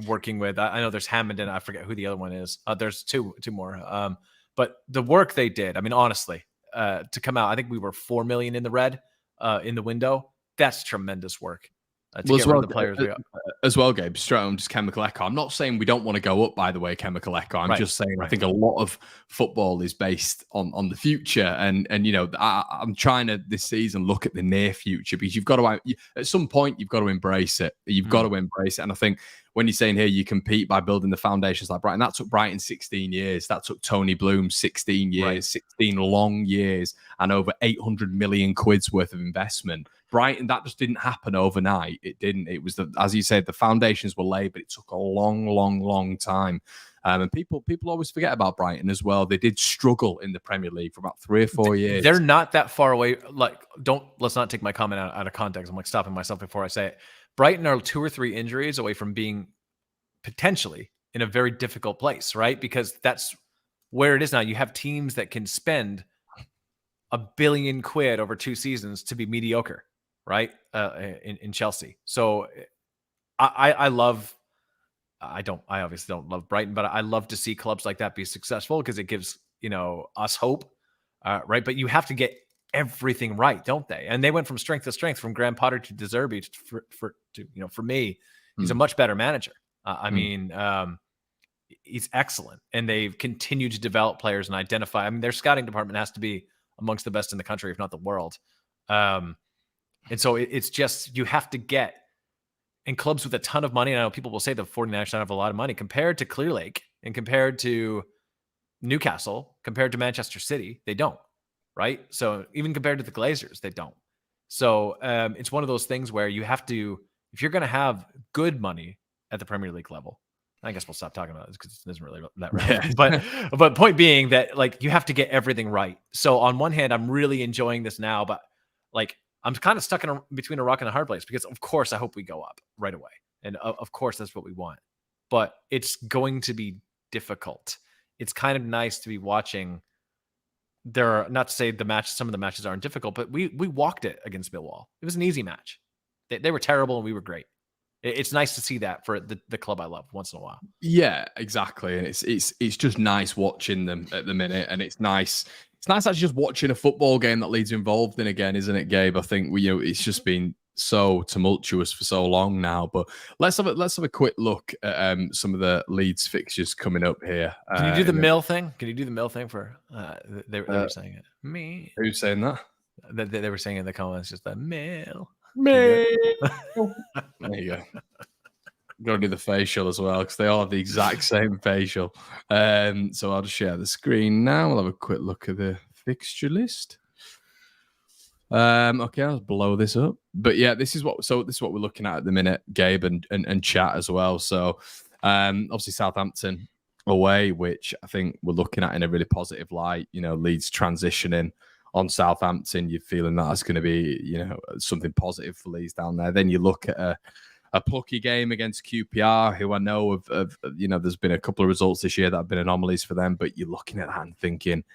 Working with, I know there's Hammond and I forget who the other one is. There's two more. But the work they did, I mean, honestly, to come out, I think we were 4 million in the red in the window. That's tremendous work. The players as well, Gabe. Straight on, just Chemical Echo. I'm not saying we don't want to go up, by the way, Chemical Echo. I'm just saying I think a lot of football is based on the future, and I'm trying to this season look at the near future, because you've got to at some point you've got to embrace it. You've got to embrace it, and I think when you're saying here you compete by building the foundations like Brighton, that took Brighton 16 years. That took Tony Bloom 16 years, 16 long years, and over 800 million quid's worth of investment. Brighton, that just didn't happen overnight. It didn't. It was, as you said, the foundations were laid, but it took a long time. And people always forget about Brighton as well. They did struggle in the Premier League for about 3 or 4 years. They're not that far away. Let's not take my comment out of context. I'm stopping myself before I say it. Brighton are 2 or 3 injuries away from being potentially in a very difficult place, right? Because that's where it is now. You have teams that can spend £1 billion over 2 seasons to be mediocre, right? In Chelsea. So I obviously don't love Brighton, but I love to see clubs like that be successful, because it gives, us hope, right? But you have to get everything right, don't they? And they went from strength to strength, from Graham Potter to De Zerbi to for me, he's a much better manager. I mean, he's excellent, and they've continued to develop players and identify. I mean, their scouting department has to be amongst the best in the country, if not the world. And so it's just, you have to get, and clubs with a ton of money, and I know people will say the 49ers don't have a lot of money compared to Clear Lake and compared to Newcastle, compared to Manchester City, they don't, right? So even compared to the Glazers, they don't. So it's one of those things where you have to, if you're going to have good money at the Premier League level, I guess we'll stop talking about this because it isn't really that relevant. But point being that, you have to get everything right. So on one hand, I'm really enjoying this now, but I'm kind of stuck between a rock and a hard place, because of course I hope we go up right away. And of course that's what we want, but it's going to be difficult. It's kind of nice to be watching. Not to say some of the matches aren't difficult, but we walked it against Millwall. It was an easy match. They were terrible and we were great. It's nice to see that for the club I love once in a while. Yeah, exactly. And it's just nice watching them at the minute, and it's nice. It's nice actually just watching a football game that Leeds are involved in again, isn't it, Gabe? I think it's just been so tumultuous for so long now. But let's have a quick look at some of the Leeds fixtures coming up here. Can you do the mill thing? Can you do the mill thing for? They were saying it. Me. Who's saying that? They were saying in the comments just the mill. Mill. There you go. Got to do the facial as well because they all have the exact same facial. So I'll just share the screen now. We'll have a quick look at the fixture list. Okay, I'll blow this up. But yeah, this is what we're looking at the minute, Gabe and chat as well. So obviously Southampton away, which I think we're looking at in a really positive light. You know, Leeds transitioning on Southampton. You're feeling that's going to be, you know, something positive for Leeds down there. Then you look at a plucky game against QPR, who I know of, you know, there's been a couple of results this year that have been anomalies for them, but you're looking at that and thinking,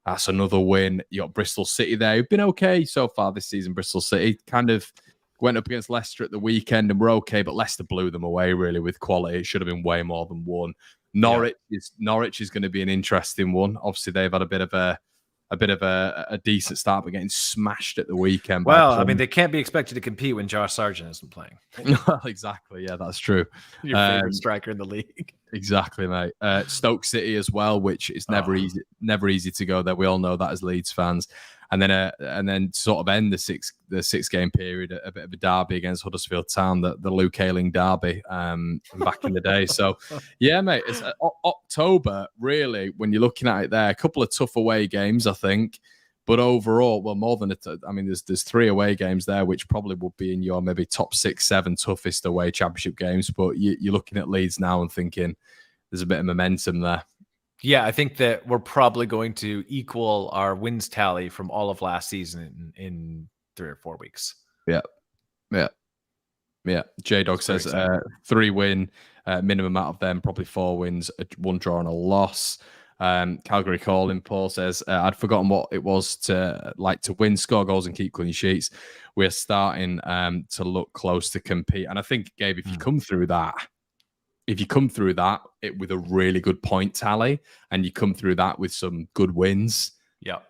that's another win. You got Bristol City there, who've been okay so far this season. Bristol City kind of went up against Leicester at the weekend and were okay, but Leicester blew them away really with quality. It should have been way more than one. Norwich is going to be an interesting one. Obviously, they've had a bit of a decent start, but getting smashed at the weekend. Well, I mean, they can't be expected to compete when Josh Sargent isn't playing. Exactly. Yeah, that's true. Your favorite striker in the league. Exactly, mate. Stoke City as well, which is never easy to go there. We all know that as Leeds fans. And then sort of end the six game period, a bit of a derby against Huddersfield Town, the Luke Ayling derby back in the day. So yeah, mate, it's October really when you're looking at it there. A couple of tough away games, I think, but overall, well, more than there's 3 away games there, which probably would be in your maybe top 6, 7 toughest away championship games. But you're looking at Leeds now and thinking there's a bit of momentum there. Yeah, I think that we're probably going to equal our wins tally from all of last season in 3 or 4 weeks. Yeah. J-Dog says 3 win, minimum out of them, probably 4 wins, 1 draw and a loss. Calgary Calling, Paul says, I'd forgotten what it was to win, score goals and keep clean sheets. We're starting to look close to compete. And I think, Gabe, if you come through that with a really good point tally and you come through that with some good wins, you're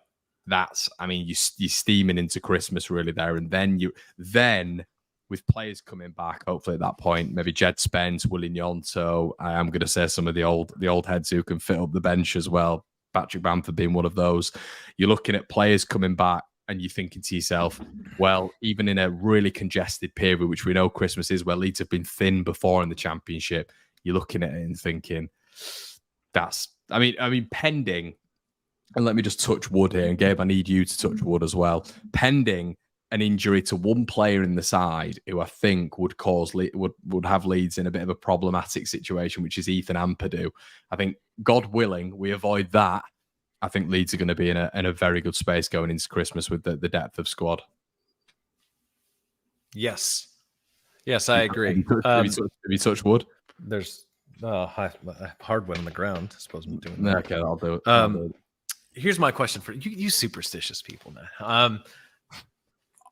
steaming into Christmas really there. And then with players coming back, hopefully at that point, maybe Jed Spence, Willie Gnonto, I am going to say some of the old heads who can fit up the bench as well. Patrick Bamford being one of those. You're looking at players coming back and you're thinking to yourself, well, even in a really congested period, which we know Christmas is, where Leeds have been thin before in the Championship, you're looking at it and thinking, pending, and let me just touch wood here, and Gabe, I need you to touch wood as well, pending an injury to one player in the side who I think would have Leeds in a bit of a problematic situation, which is Ethan Ampadu. I think, God willing, we avoid that. I think Leeds are going to be in a very good space going into Christmas with the depth of squad. Yes, I agree. Have you touched wood? There's hardwood on the ground. I suppose I'm doing that. Okay, I'll do it. Here's my question for you superstitious people, man.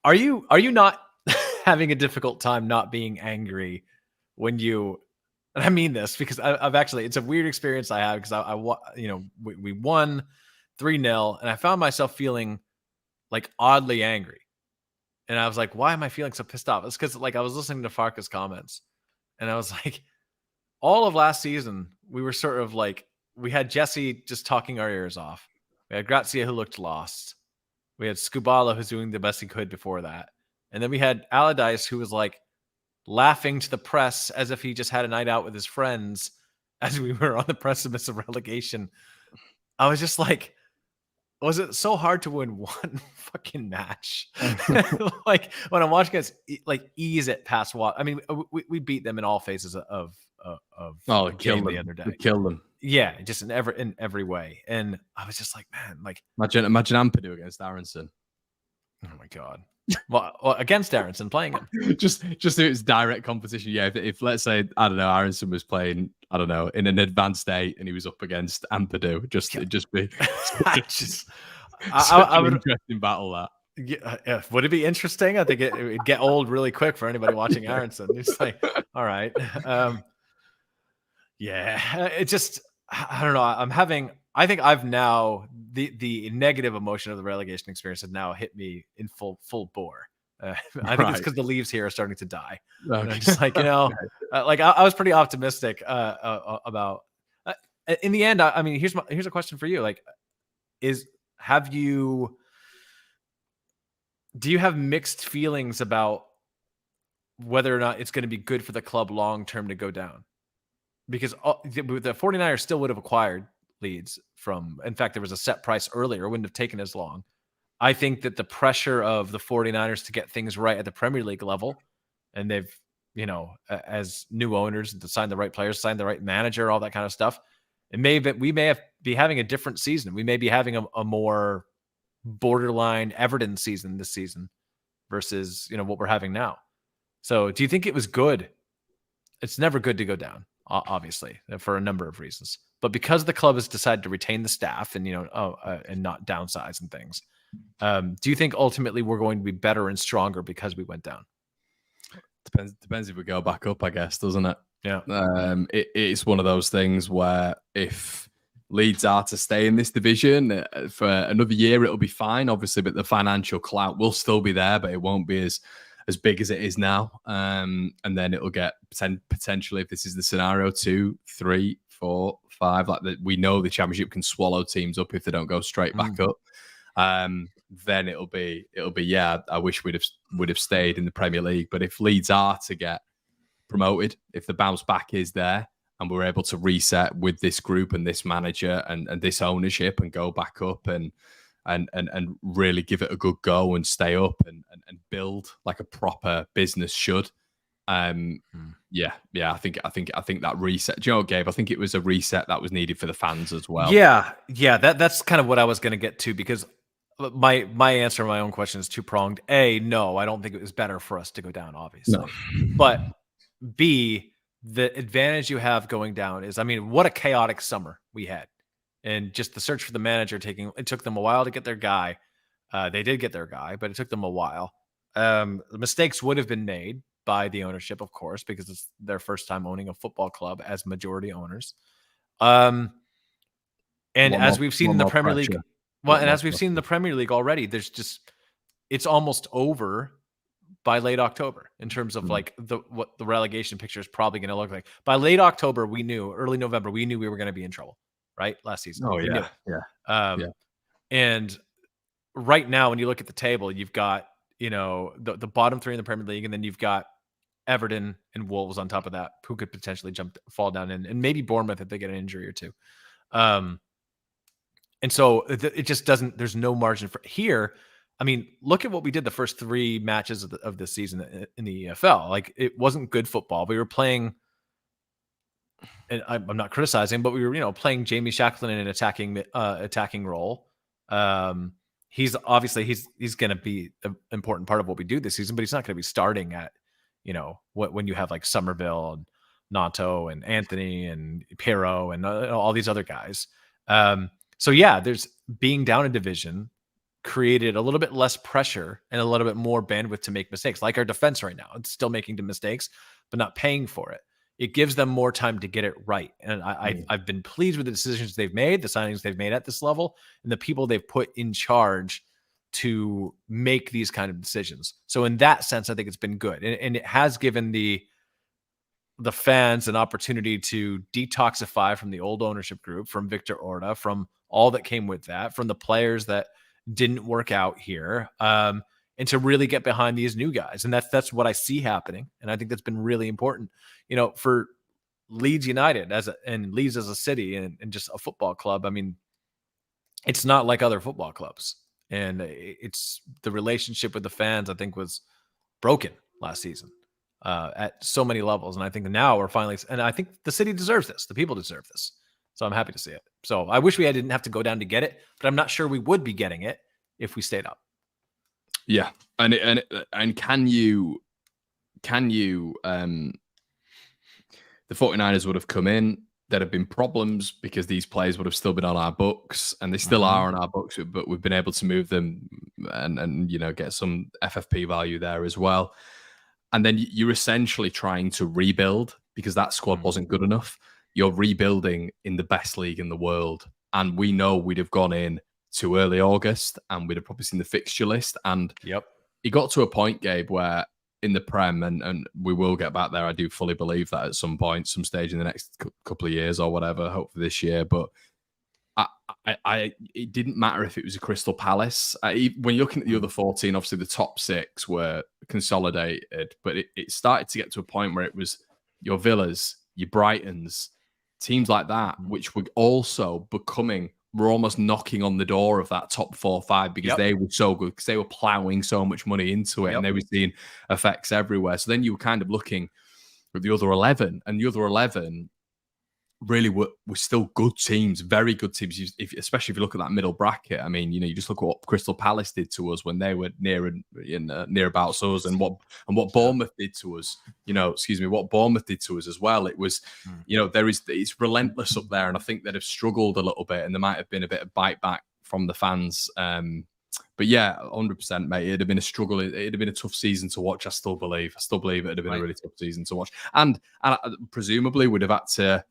Are you not having a difficult time not being angry when you? And I mean this because I've actually, it's a weird experience I have because we won 3-0 and I found myself feeling like oddly angry, and I was like, why am I feeling so pissed off? It's because I was listening to Farka's comments, and I was like, all of last season we were sort of we had Jesse just talking our ears off. We had Grazia who looked lost. We had Skubala who's doing the best he could before that. And then we had Allardyce who was laughing to the press as if he just had a night out with his friends as we were on the precipice of relegation. I was just was it so hard to win one fucking match? When I'm watching us ease it past what, I mean, we beat them in all phases of the game the other day. We killed them. Yeah, just in every way. And I was just man, imagine Ampadu against Aronson. Oh my God. Well, against Aronson playing him. just if it's direct competition. Yeah, if let's say, I don't know, Aronson was playing, I don't know, in an advanced state and he was up against Ampadu, it'd just be I would, interesting battle that. Yeah, would it be interesting? I think it would get old really quick for anybody watching Aronson. It's all right. Yeah, it just, I don't know. I think I've now, the negative emotion of the relegation experience has now hit me in full bore. I think it's because the leaves here are starting to die. Okay. And I'm just like, like I was pretty optimistic about. In the end, I mean, here's a question for you. Like, do you have mixed feelings about whether or not it's going to be good for the club long term to go down? Because the 49ers still would have acquired Leeds in fact, there was a set price earlier. It wouldn't have taken as long. I think that the pressure of the 49ers to get things right at the Premier League level, and they've, as new owners, to sign the right players, sign the right manager, all that kind of stuff. We may be having a different season. We may be having a more borderline Everton season this season versus, what we're having now. So do you think it was good? It's never good to go down, obviously, for a number of reasons. But because the club has decided to retain the staff and, and not downsize and things, do you think ultimately we're going to be better and stronger because we went down? Depends if we go back up, I guess, doesn't it? Yeah. It's one of those things where if Leeds are to stay in this division for another year, it'll be fine, obviously, but the financial clout will still be there, but it won't be as big as it is now. And then it'll get potentially, if this is the scenario, 2, 3, 4, 5, we know the Championship can swallow teams up if they don't go straight back up. Then it'll be I wish we'd have stayed in the Premier League. But if Leeds are to get promoted, if the bounce back is there and we're able to reset with this group and this manager and this ownership and go back up and really give it a good go and stay up and build like a proper business should. I think that reset, do you know what, Gabe? I think it was a reset that was needed for the fans as well. Yeah. That's kind of what I was going to get to, because my answer to my own question is two-pronged. A, no, I don't think it was better for us to go down, obviously. No. But B, the advantage you have going down is, I mean, what a chaotic summer we had. And just the search for the manager it took them a while to get their guy. They did get their guy, but it took them a while. The mistakes would have been made by the ownership, of course, because it's their first time owning a football club as majority owners. And as we've seen in the Premier League, as we've seen in the Premier League already, it's almost over by late October in terms of like what the relegation picture is probably going to look like. By late October, early November, we knew we were going to be in trouble, right? Last season. Oh, yeah. And right now, when you look at the table, you've got, the bottom three in the Premier League, and then you've got Everton and Wolves on top of that, who could potentially fall down in, and maybe Bournemouth if they get an injury or two. And so it just doesn't, there's no margin for here. I mean, look at what we did the first 3 matches of this season in the EFL. Like, it wasn't good football. We were playing, and I'm not criticizing, but we were, playing Jamie Shackleton in an attacking role. He's obviously he's going to be an important part of what we do this season, but he's not going to be starting at, when you have like Somerville and Nato and Anthony and Pero and all these other guys. So yeah, there's being down a division created a little bit less pressure and a little bit more bandwidth to make mistakes. Like our defense right now, it's still making the mistakes, but not paying for it. It gives them more time to get it right. And I've been pleased with the decisions they've made, the signings they've made at this level, and the people they've put in charge to make these kind of decisions. So in that sense, I think it's been good. And it has given the fans an opportunity to detoxify from the old ownership group, from Victor Orta, from all that came with that, from the players that didn't work out here, and to really get behind these new guys. And that's what I see happening. And I think that's been really important, for Leeds United and Leeds as a city and just a football club. I mean, it's not like other football clubs. And it's the relationship with the fans, I think, was broken last season at so many levels. And I think now we're finally, and I think the city deserves this. The people deserve this. So I'm happy to see it. So I wish we didn't have to go down to get it, but I'm not sure we would be getting it if we stayed up. Yeah. And can you the 49ers would have come in, there'd have been problems because these players would have still been on our books, and they still are on our books, but we've been able to move them and get some FFP value there as well. And then you're essentially trying to rebuild because that squad wasn't good enough. You're rebuilding in the best league in the world. And we know we'd have gone in to early August and we'd have probably seen the fixture list. And he got to a point, Gabe, where in the Prem, and we will get back there. I do fully believe that at some point, some stage in the next couple of years or whatever, hopefully this year. But it didn't matter if it was a Crystal Palace. When you're looking at the other 14, obviously the top 6 were consolidated, but it started to get to a point where it was your Villas, your Brightons, teams like that, which were also were almost knocking on the door of that top 4 or 5 because they were so good, because they were plowing so much money into it, and they were seeing effects everywhere. So then you were kind of looking at the other 11, and the other 11 really were still good teams, very good teams, especially if you look at that middle bracket. I mean, you just look at what Crystal Palace did to us when they were near about us, and what Bournemouth did to us, what Bournemouth did to us as well. It was, it's relentless up there, and I think they'd have struggled a little bit, and there might have been a bit of bite back from the fans. But yeah, 100%, mate. It'd have been a struggle. It'd have been a tough season to watch. I still believe it'd have been a really tough season to watch, and presumably would have had to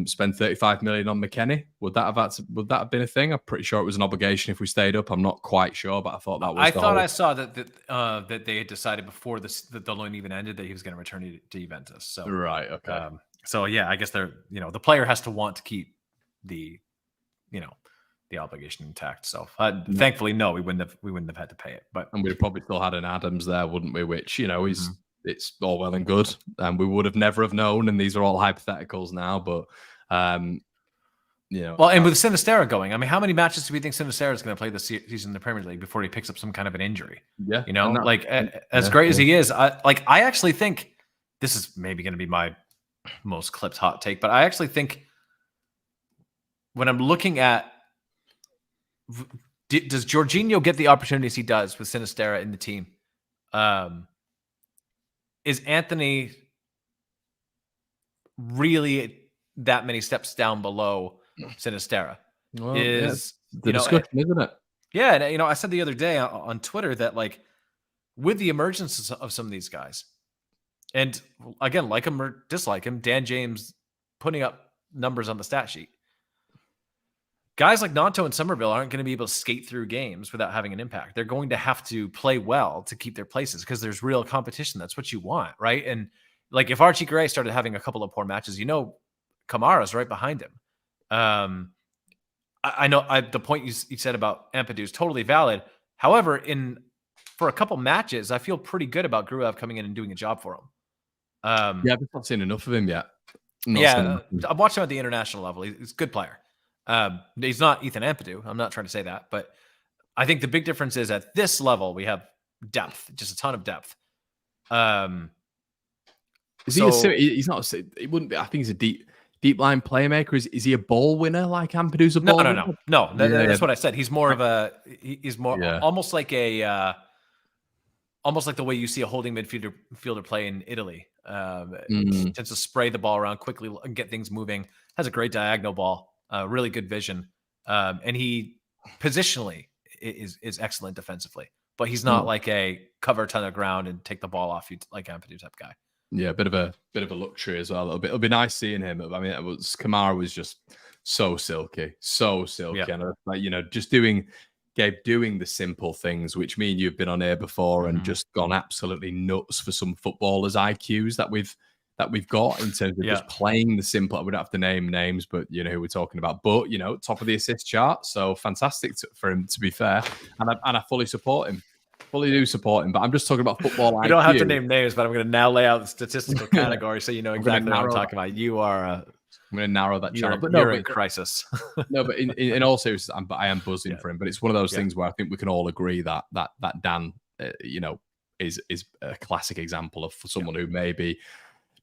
spend 35 million on McKennie. Would that have been a thing? I'm pretty sure it was an obligation if we stayed up. I'm not quite sure, but I thought that was. I saw that they had decided before that the loan even ended that he was going to return to Juventus. So right, okay. So yeah, I guess they're the player has to want to keep the obligation intact. So thankfully, no, we wouldn't have had to pay it. And we'd probably still had an Adams there, wouldn't we? Which is. It's all well and good, and we would have never have known. And these are all hypotheticals now, but Well, and with Sinisterra going, I mean, how many matches do we think Sinisterra is going to play this season in the Premier League before he picks up some kind of an injury? Yeah, as great as he is, I actually think this is maybe going to be my most clipped hot take, but I actually think when I'm looking at does Jorginho get the opportunities he does with Sinisterra in the team? Is Anthony really that many steps down below Sinisterra? Well, the discussion, isn't it? Yeah, and I said the other day on Twitter that with the emergence of some of these guys, and again, like him or dislike him, Dan James putting up numbers on the stat sheet. Guys like Nanto and Somerville aren't going to be able to skate through games without having an impact. They're going to have to play well to keep their places because there's real competition. That's what you want, right? And if Archie Gray started having a couple of poor matches, Kamara's right behind him. I know the point you said about Ampadu is totally valid. However, for a couple matches, I feel pretty good about Gruev coming in and doing a job for him. I've not seen enough of him yet. I've watched him at the international level. He's a good player. He's not Ethan Ampadu. I'm not trying to say that, but I think the big difference is at this level we have depth, just a ton of depth. He's not. He wouldn't be. I think he's a deep line playmaker. Is he a ball winner like Ampadu's a ball winner? No. That's what I said. He's more of almost like the way you see a holding midfielder play in Italy. Tends to spray the ball around quickly and get things moving. Has a great diagonal ball. Really good vision, and he positionally is excellent defensively. But he's not like a cover a ton of ground and take the ball off you like Ampadu type guy. Yeah, a bit of a luxury as well. It'll be nice seeing him. I mean, Kamara was just so silky, and just doing the simple things, which me and you've been on here before and just gone absolutely nuts for some footballers' IQs that we've got in terms of just playing the simple. We don't have to name names, but you know who we're talking about. But top of the assist chart, so fantastic for him, to be fair. And I fully support him. Fully do support him, but I'm just talking about football. You don't have to name names, but I'm going to now lay out the statistical category so you know exactly what I'm talking about. You are. I'm going to narrow that channel, but you're in crisis. No, but in all seriousness, I am buzzing for him. But it's one of those things where I think we can all agree that Dan, is a classic example of someone who maybe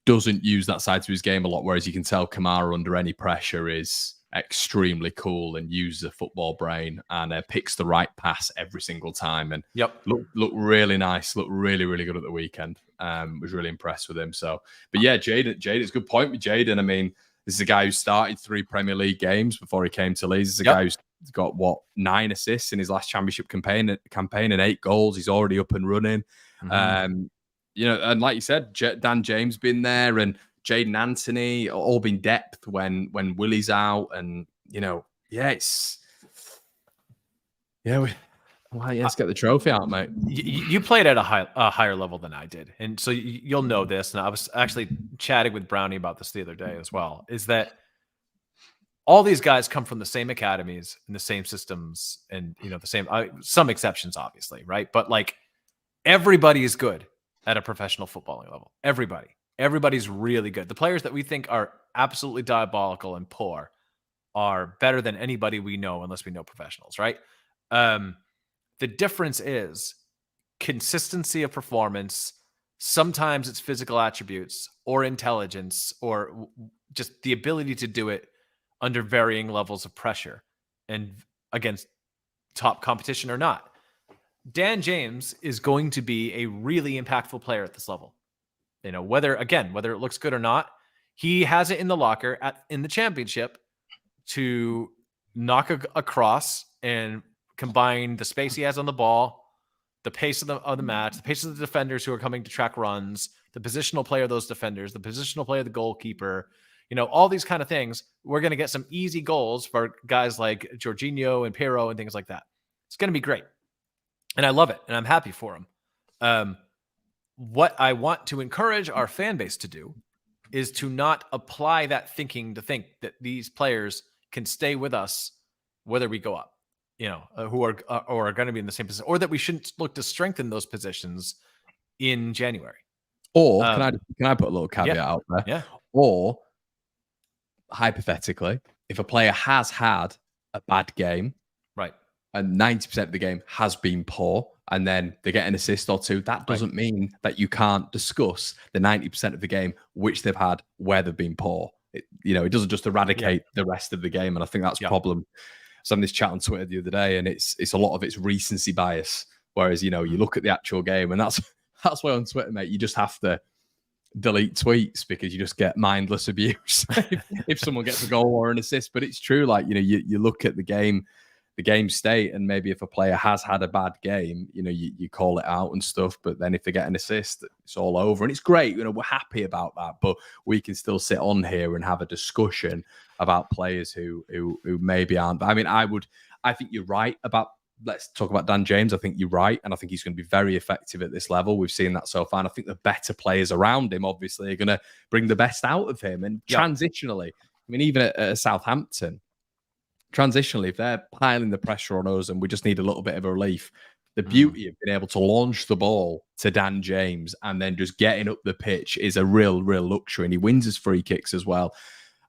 doesn't use that side to his game a lot, whereas you can tell Kamara under any pressure is extremely cool and uses a football brain and picks the right pass every single time. And look really nice, look really, really good at the weekend. Was really impressed with him. So, but yeah, Jaden's a good point with Jaden. I mean, this is a guy who started 3 Premier League games before he came to Leeds. This is a guy who's got 9 assists in his last championship campaign and 8 goals. He's already up and running. And like you said, Dan James been there, and Jaden Anthony all been depth when Willie's out, and Well, yeah, let's get the trophy out, mate. You played at a higher level than I did, and so you'll know this. And I was actually chatting with Brownie about this the other day as well. Is that all these guys come from the same academies and the same systems, and the same. Some exceptions, obviously, right? But like everybody is good at a professional footballing level. Everybody's really good. The players that we think are absolutely diabolical and poor are better than anybody we know, unless we know professionals, right? The difference is consistency of performance. Sometimes it's physical attributes or intelligence or just the ability to do it under varying levels of pressure and against top competition or not. Dan James is going to be a really impactful player at this level. Whether it looks good or not, he has it in the locker in the championship to knock across and combine the space he has on the ball, the pace of the match, the pace of the defenders who are coming to track runs, the positional play of those defenders, the positional play of the goalkeeper, all these kind of things. We're going to get some easy goals for guys like Jorginho and Pirro and things like that. It's going to be great. And I love it. And I'm happy for him. What I want to encourage our fan base to do is to not apply that thinking to think that these players can stay with us whether we go up, who are going to be in the same position, or that we shouldn't look to strengthen those positions in January. Or can I put a little caveat out there? Yeah. Or hypothetically, if a player has had a bad game, right, and 90% of the game has been poor, and then they get an assist or two, that doesn't mean that you can't discuss the 90% of the game which they've had where they've been poor. It doesn't just eradicate the rest of the game. And I think that's a problem. I was having this chat on Twitter the other day, and it's a lot of it's recency bias. Whereas, you look at the actual game, and that's why on Twitter, mate, you just have to delete tweets because you just get mindless abuse if someone gets a goal or an assist. But it's true, like, you look at the game state, and maybe if a player has had a bad game, you call it out and stuff. But then if they get an assist, it's all over, and it's great. We're happy about that, but we can still sit on here and have a discussion about players who maybe aren't. I mean, I think you're right about. Let's talk about Dan James. I think you're right, and I think he's going to be very effective at this level. We've seen that so far, and I think the better players around him obviously are going to bring the best out of him. And transitionally, I mean, even at Southampton, transitionally, if they're piling the pressure on us and we just need a little bit of a relief, the beauty of being able to launch the ball to Dan James and then just getting up the pitch is a real luxury. And he wins his free kicks as well.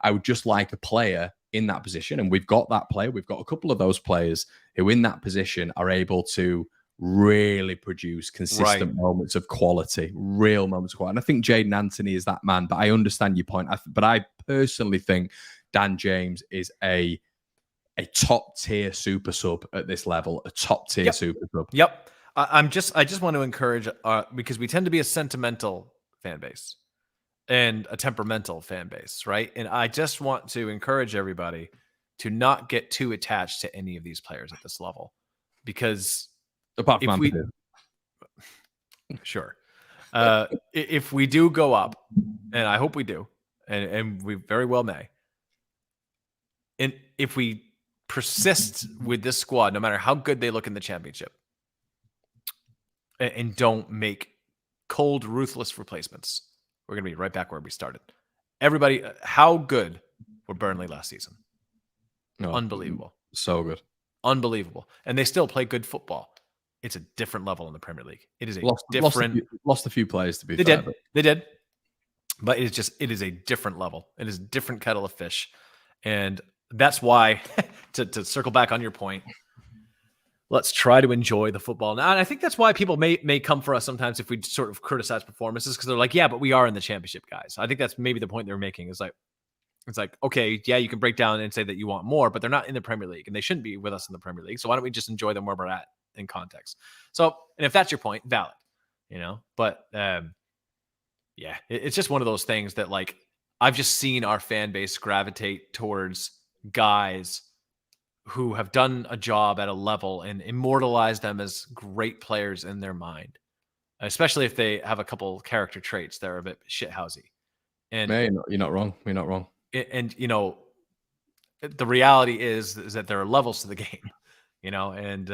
I would just like a player in that position, and we've got that player. We've got a couple of those players who in that position are able to really produce consistent moments of quality, real moments of quality. And I think Jadon Anthony is that man, but I understand your point. But I personally think Dan James is a top tier super sub at this level, a top tier super sub. Yep. I just want to encourage, because we tend to be a sentimental fan base and a temperamental fan base, right? And I just want to encourage everybody to not get too attached to any of these players at this level, because apart from if we do go up, and I hope we do, and we very well may, and if we persist with this squad, no matter how good they look in the championship, and don't make cold, ruthless replacements, we're going to be right back where we started. Everybody, how good were Burnley last season? Unbelievable. So good. Unbelievable. And they still play good football. It's a different level in the Premier League. It is lost a few players, to be fair. They did. But it is a different level. It is a different kettle of fish. And that's why, to circle back on your point, let's try to enjoy the football now. And I think that's why people may come for us sometimes if we sort of criticize performances, because they're like, yeah, but we are in the championship, guys. I think that's maybe the point they're making, is like, it's like, okay, yeah, you can break down and say that you want more, but they're not in the Premier League and they shouldn't be with us in the Premier League. So why don't we just enjoy them where we're at in context? So, and if that's your point, valid, but it's just one of those things that, like, I've just seen our fan base gravitate towards guys who have done a job at a level and immortalize them as great players in their mind, especially if they have a couple character traits that are a bit shithousey. And you're not wrong. You're not wrong. And the reality is that there are levels to the game, and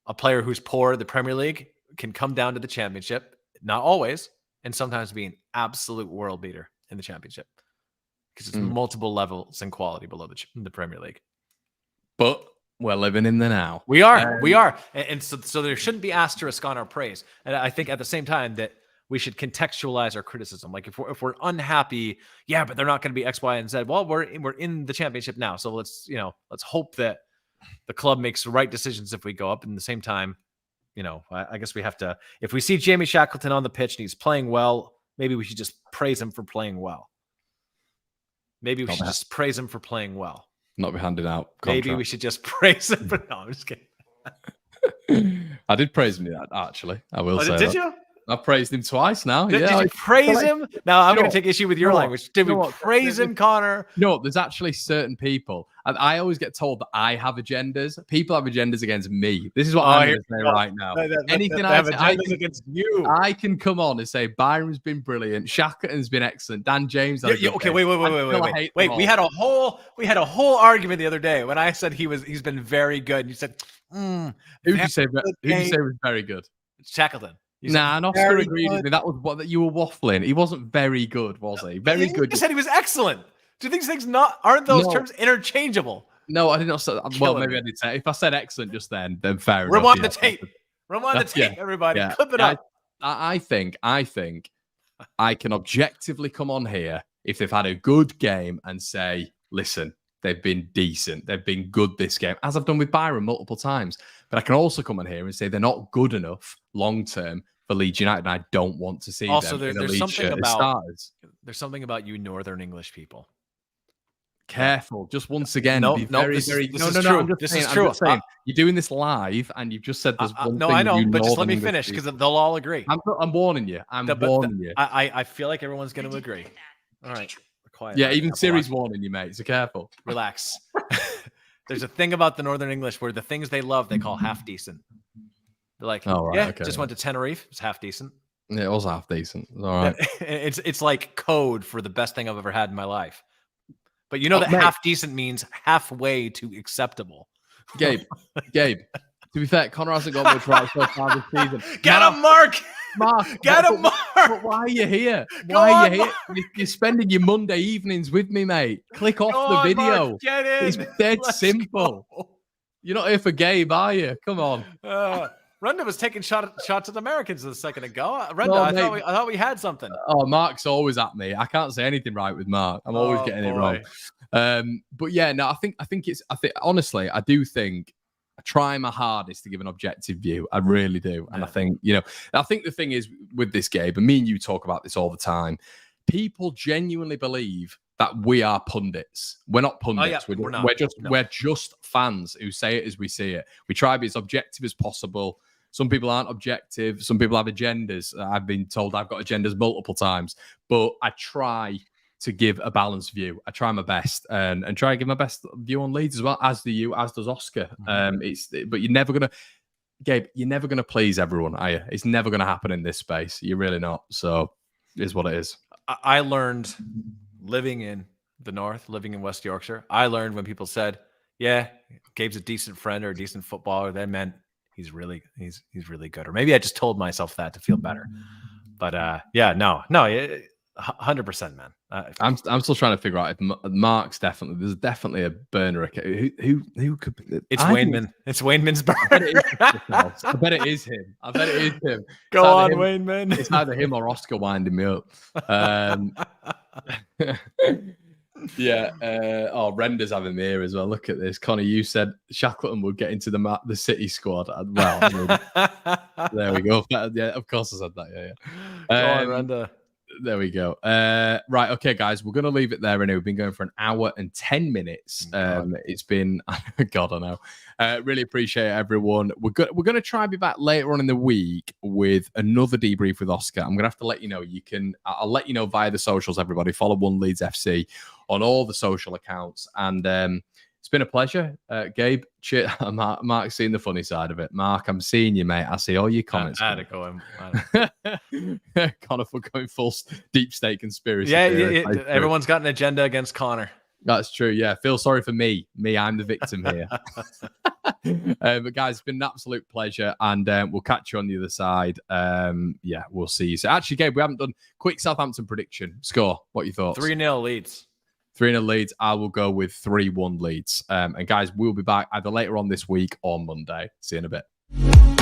a player who's poor in the Premier League can come down to the championship, not always, and sometimes be an absolute world beater in the championship because it's multiple levels and quality below the Premier League. But we're living in the now. We are. And so there shouldn't be asterisk on our praise. And I think at the same time that we should contextualize our criticism. Like if we're unhappy, yeah, but they're not going to be X, Y, and Z. Well, we're in the championship now. So let's hope that the club makes the right decisions if we go up. And at the same time, I guess we have to, if we see Jamie Shackleton on the pitch and he's playing well, maybe we should just praise him for playing well. Maybe we should just praise him for playing well. Not be handing out contract. Maybe we should just praise him. But no, I'm just kidding. I did praise him actually. I will say. Did you? I praised him twice now. Did you praise him? Now I'm going to take issue with your language. Did we praise him, Connor? No, there's actually certain people. I always get told that I have agendas. People have agendas against me. This is what I'm going to say right now. Anything I have agendas against you. I can come on and say Byron's been brilliant. Shackleton's been excellent. Dan James. Okay, wait. We had a whole argument the other day when I said he's been very good. And you said, who did you say was very good? Shackleton. Nah, and Oscar agreed with me. That was what you were waffling. He wasn't very good, was he? Very good. You said he was excellent. Do these things aren't those terms interchangeable? No, I did not say. Well, maybe I did say. If I said excellent just then fair enough. Rewind the tape. Rewind the tape, everybody. Yeah. Clip it up. I think I can objectively come on here if they've had a good game and say, listen, they've been decent. They've been good this game, as I've done with Byron multiple times. But I can also come on here and say they're not good enough long term for Leeds United, and I don't want to see them in the Leeds shirt as starters. There's something about you Northern English people. Careful, just once again. This is true. You're doing this live, and you've just said there's one thing. I know, but just let me finish because they'll all agree. I'm warning you. I'm warning you. I feel like everyone's going to agree. All right, quiet. Yeah, even Siri's warning you, mate. So careful. Relax. There's a thing about the Northern English where the things they love they call half decent. They're like, just went to Tenerife. It's half decent. Yeah, it was half decent. All right. It's like code for the best thing I've ever had in my life. But you know that half decent means halfway to acceptable. Gabe. To be fair, Connor hasn't got much right so far this season. Get him, Mark. Get him, Mark. But why are you here? Why are you here? You're spending your Monday evenings with me, mate. Click off the video. Mark, get in. It's dead simple. Go. You're not here for Gabe, are you? Come on. Renda was taking shots at Americans a second ago. Renda, I thought we had something. Oh, Mark's always at me. I can't say anything right with Mark. I'm always getting it wrong. But yeah, no, I think honestly, I do think I try my hardest to give an objective view. I really do. And I think, I think the thing is with this game, and me and you talk about this all the time, people genuinely believe that we are pundits. We're not pundits. We're just fans who say it as we see it. We try to be as objective as possible. Some people aren't objective. Some people have agendas. I've been told I've got agendas multiple times, but I try to give a balanced view. I try my best and try to give my best view on Leeds as well, as does Oscar. But you're never gonna, Gabe. You're never gonna please everyone, are you? It's never gonna happen in this space. You're really not. So it is what it is. I learned living in the North, living in West Yorkshire. I learned when people said, "Yeah, Gabe's a decent friend or a decent footballer," that meant he's really good. Or maybe I just told myself that to feel better. But 100%, man. I'm still trying to figure out if Mark's there's definitely a burner account. Who could be? It's Wayneman. It's Wayneman's burner. I bet it is him. Go on, Wayneman. It's either him or Oscar winding me up. Yeah. Render's having me here as well. Look at this. Connor, you said Shackleton would get into the City squad. Well, I mean, there we go. Yeah, of course I said that. Yeah. Go on, Render. There we go. Right. Okay, guys, we're going to leave it there. Anyway, we've been going for an hour and 10 minutes. It's been, God, I know. Really appreciate it, everyone. We're going to try and be back later on in the week with another debrief with Oscar. I'm going to have to let you know. I'll let you know via the socials, everybody. Follow One Leeds FC on all the social accounts. And it's been a pleasure, Gabe. Mark's seen the funny side of it. Mark, I'm seeing you, mate. I see all your comments. I had to go in. Connor for going full deep state conspiracy. Yeah, everyone's got an agenda against Connor. That's true. Yeah, feel sorry for me. I'm the victim here. But guys, it's been an absolute pleasure, and we'll catch you on the other side. Yeah, we'll see you. So actually, Gabe, we haven't done quick Southampton prediction score. What are your thoughts? 3-0 Leeds. 3-0 Leeds. I will go with 3-1 Leeds. And guys, we'll be back either later on this week or Monday. See you in a bit.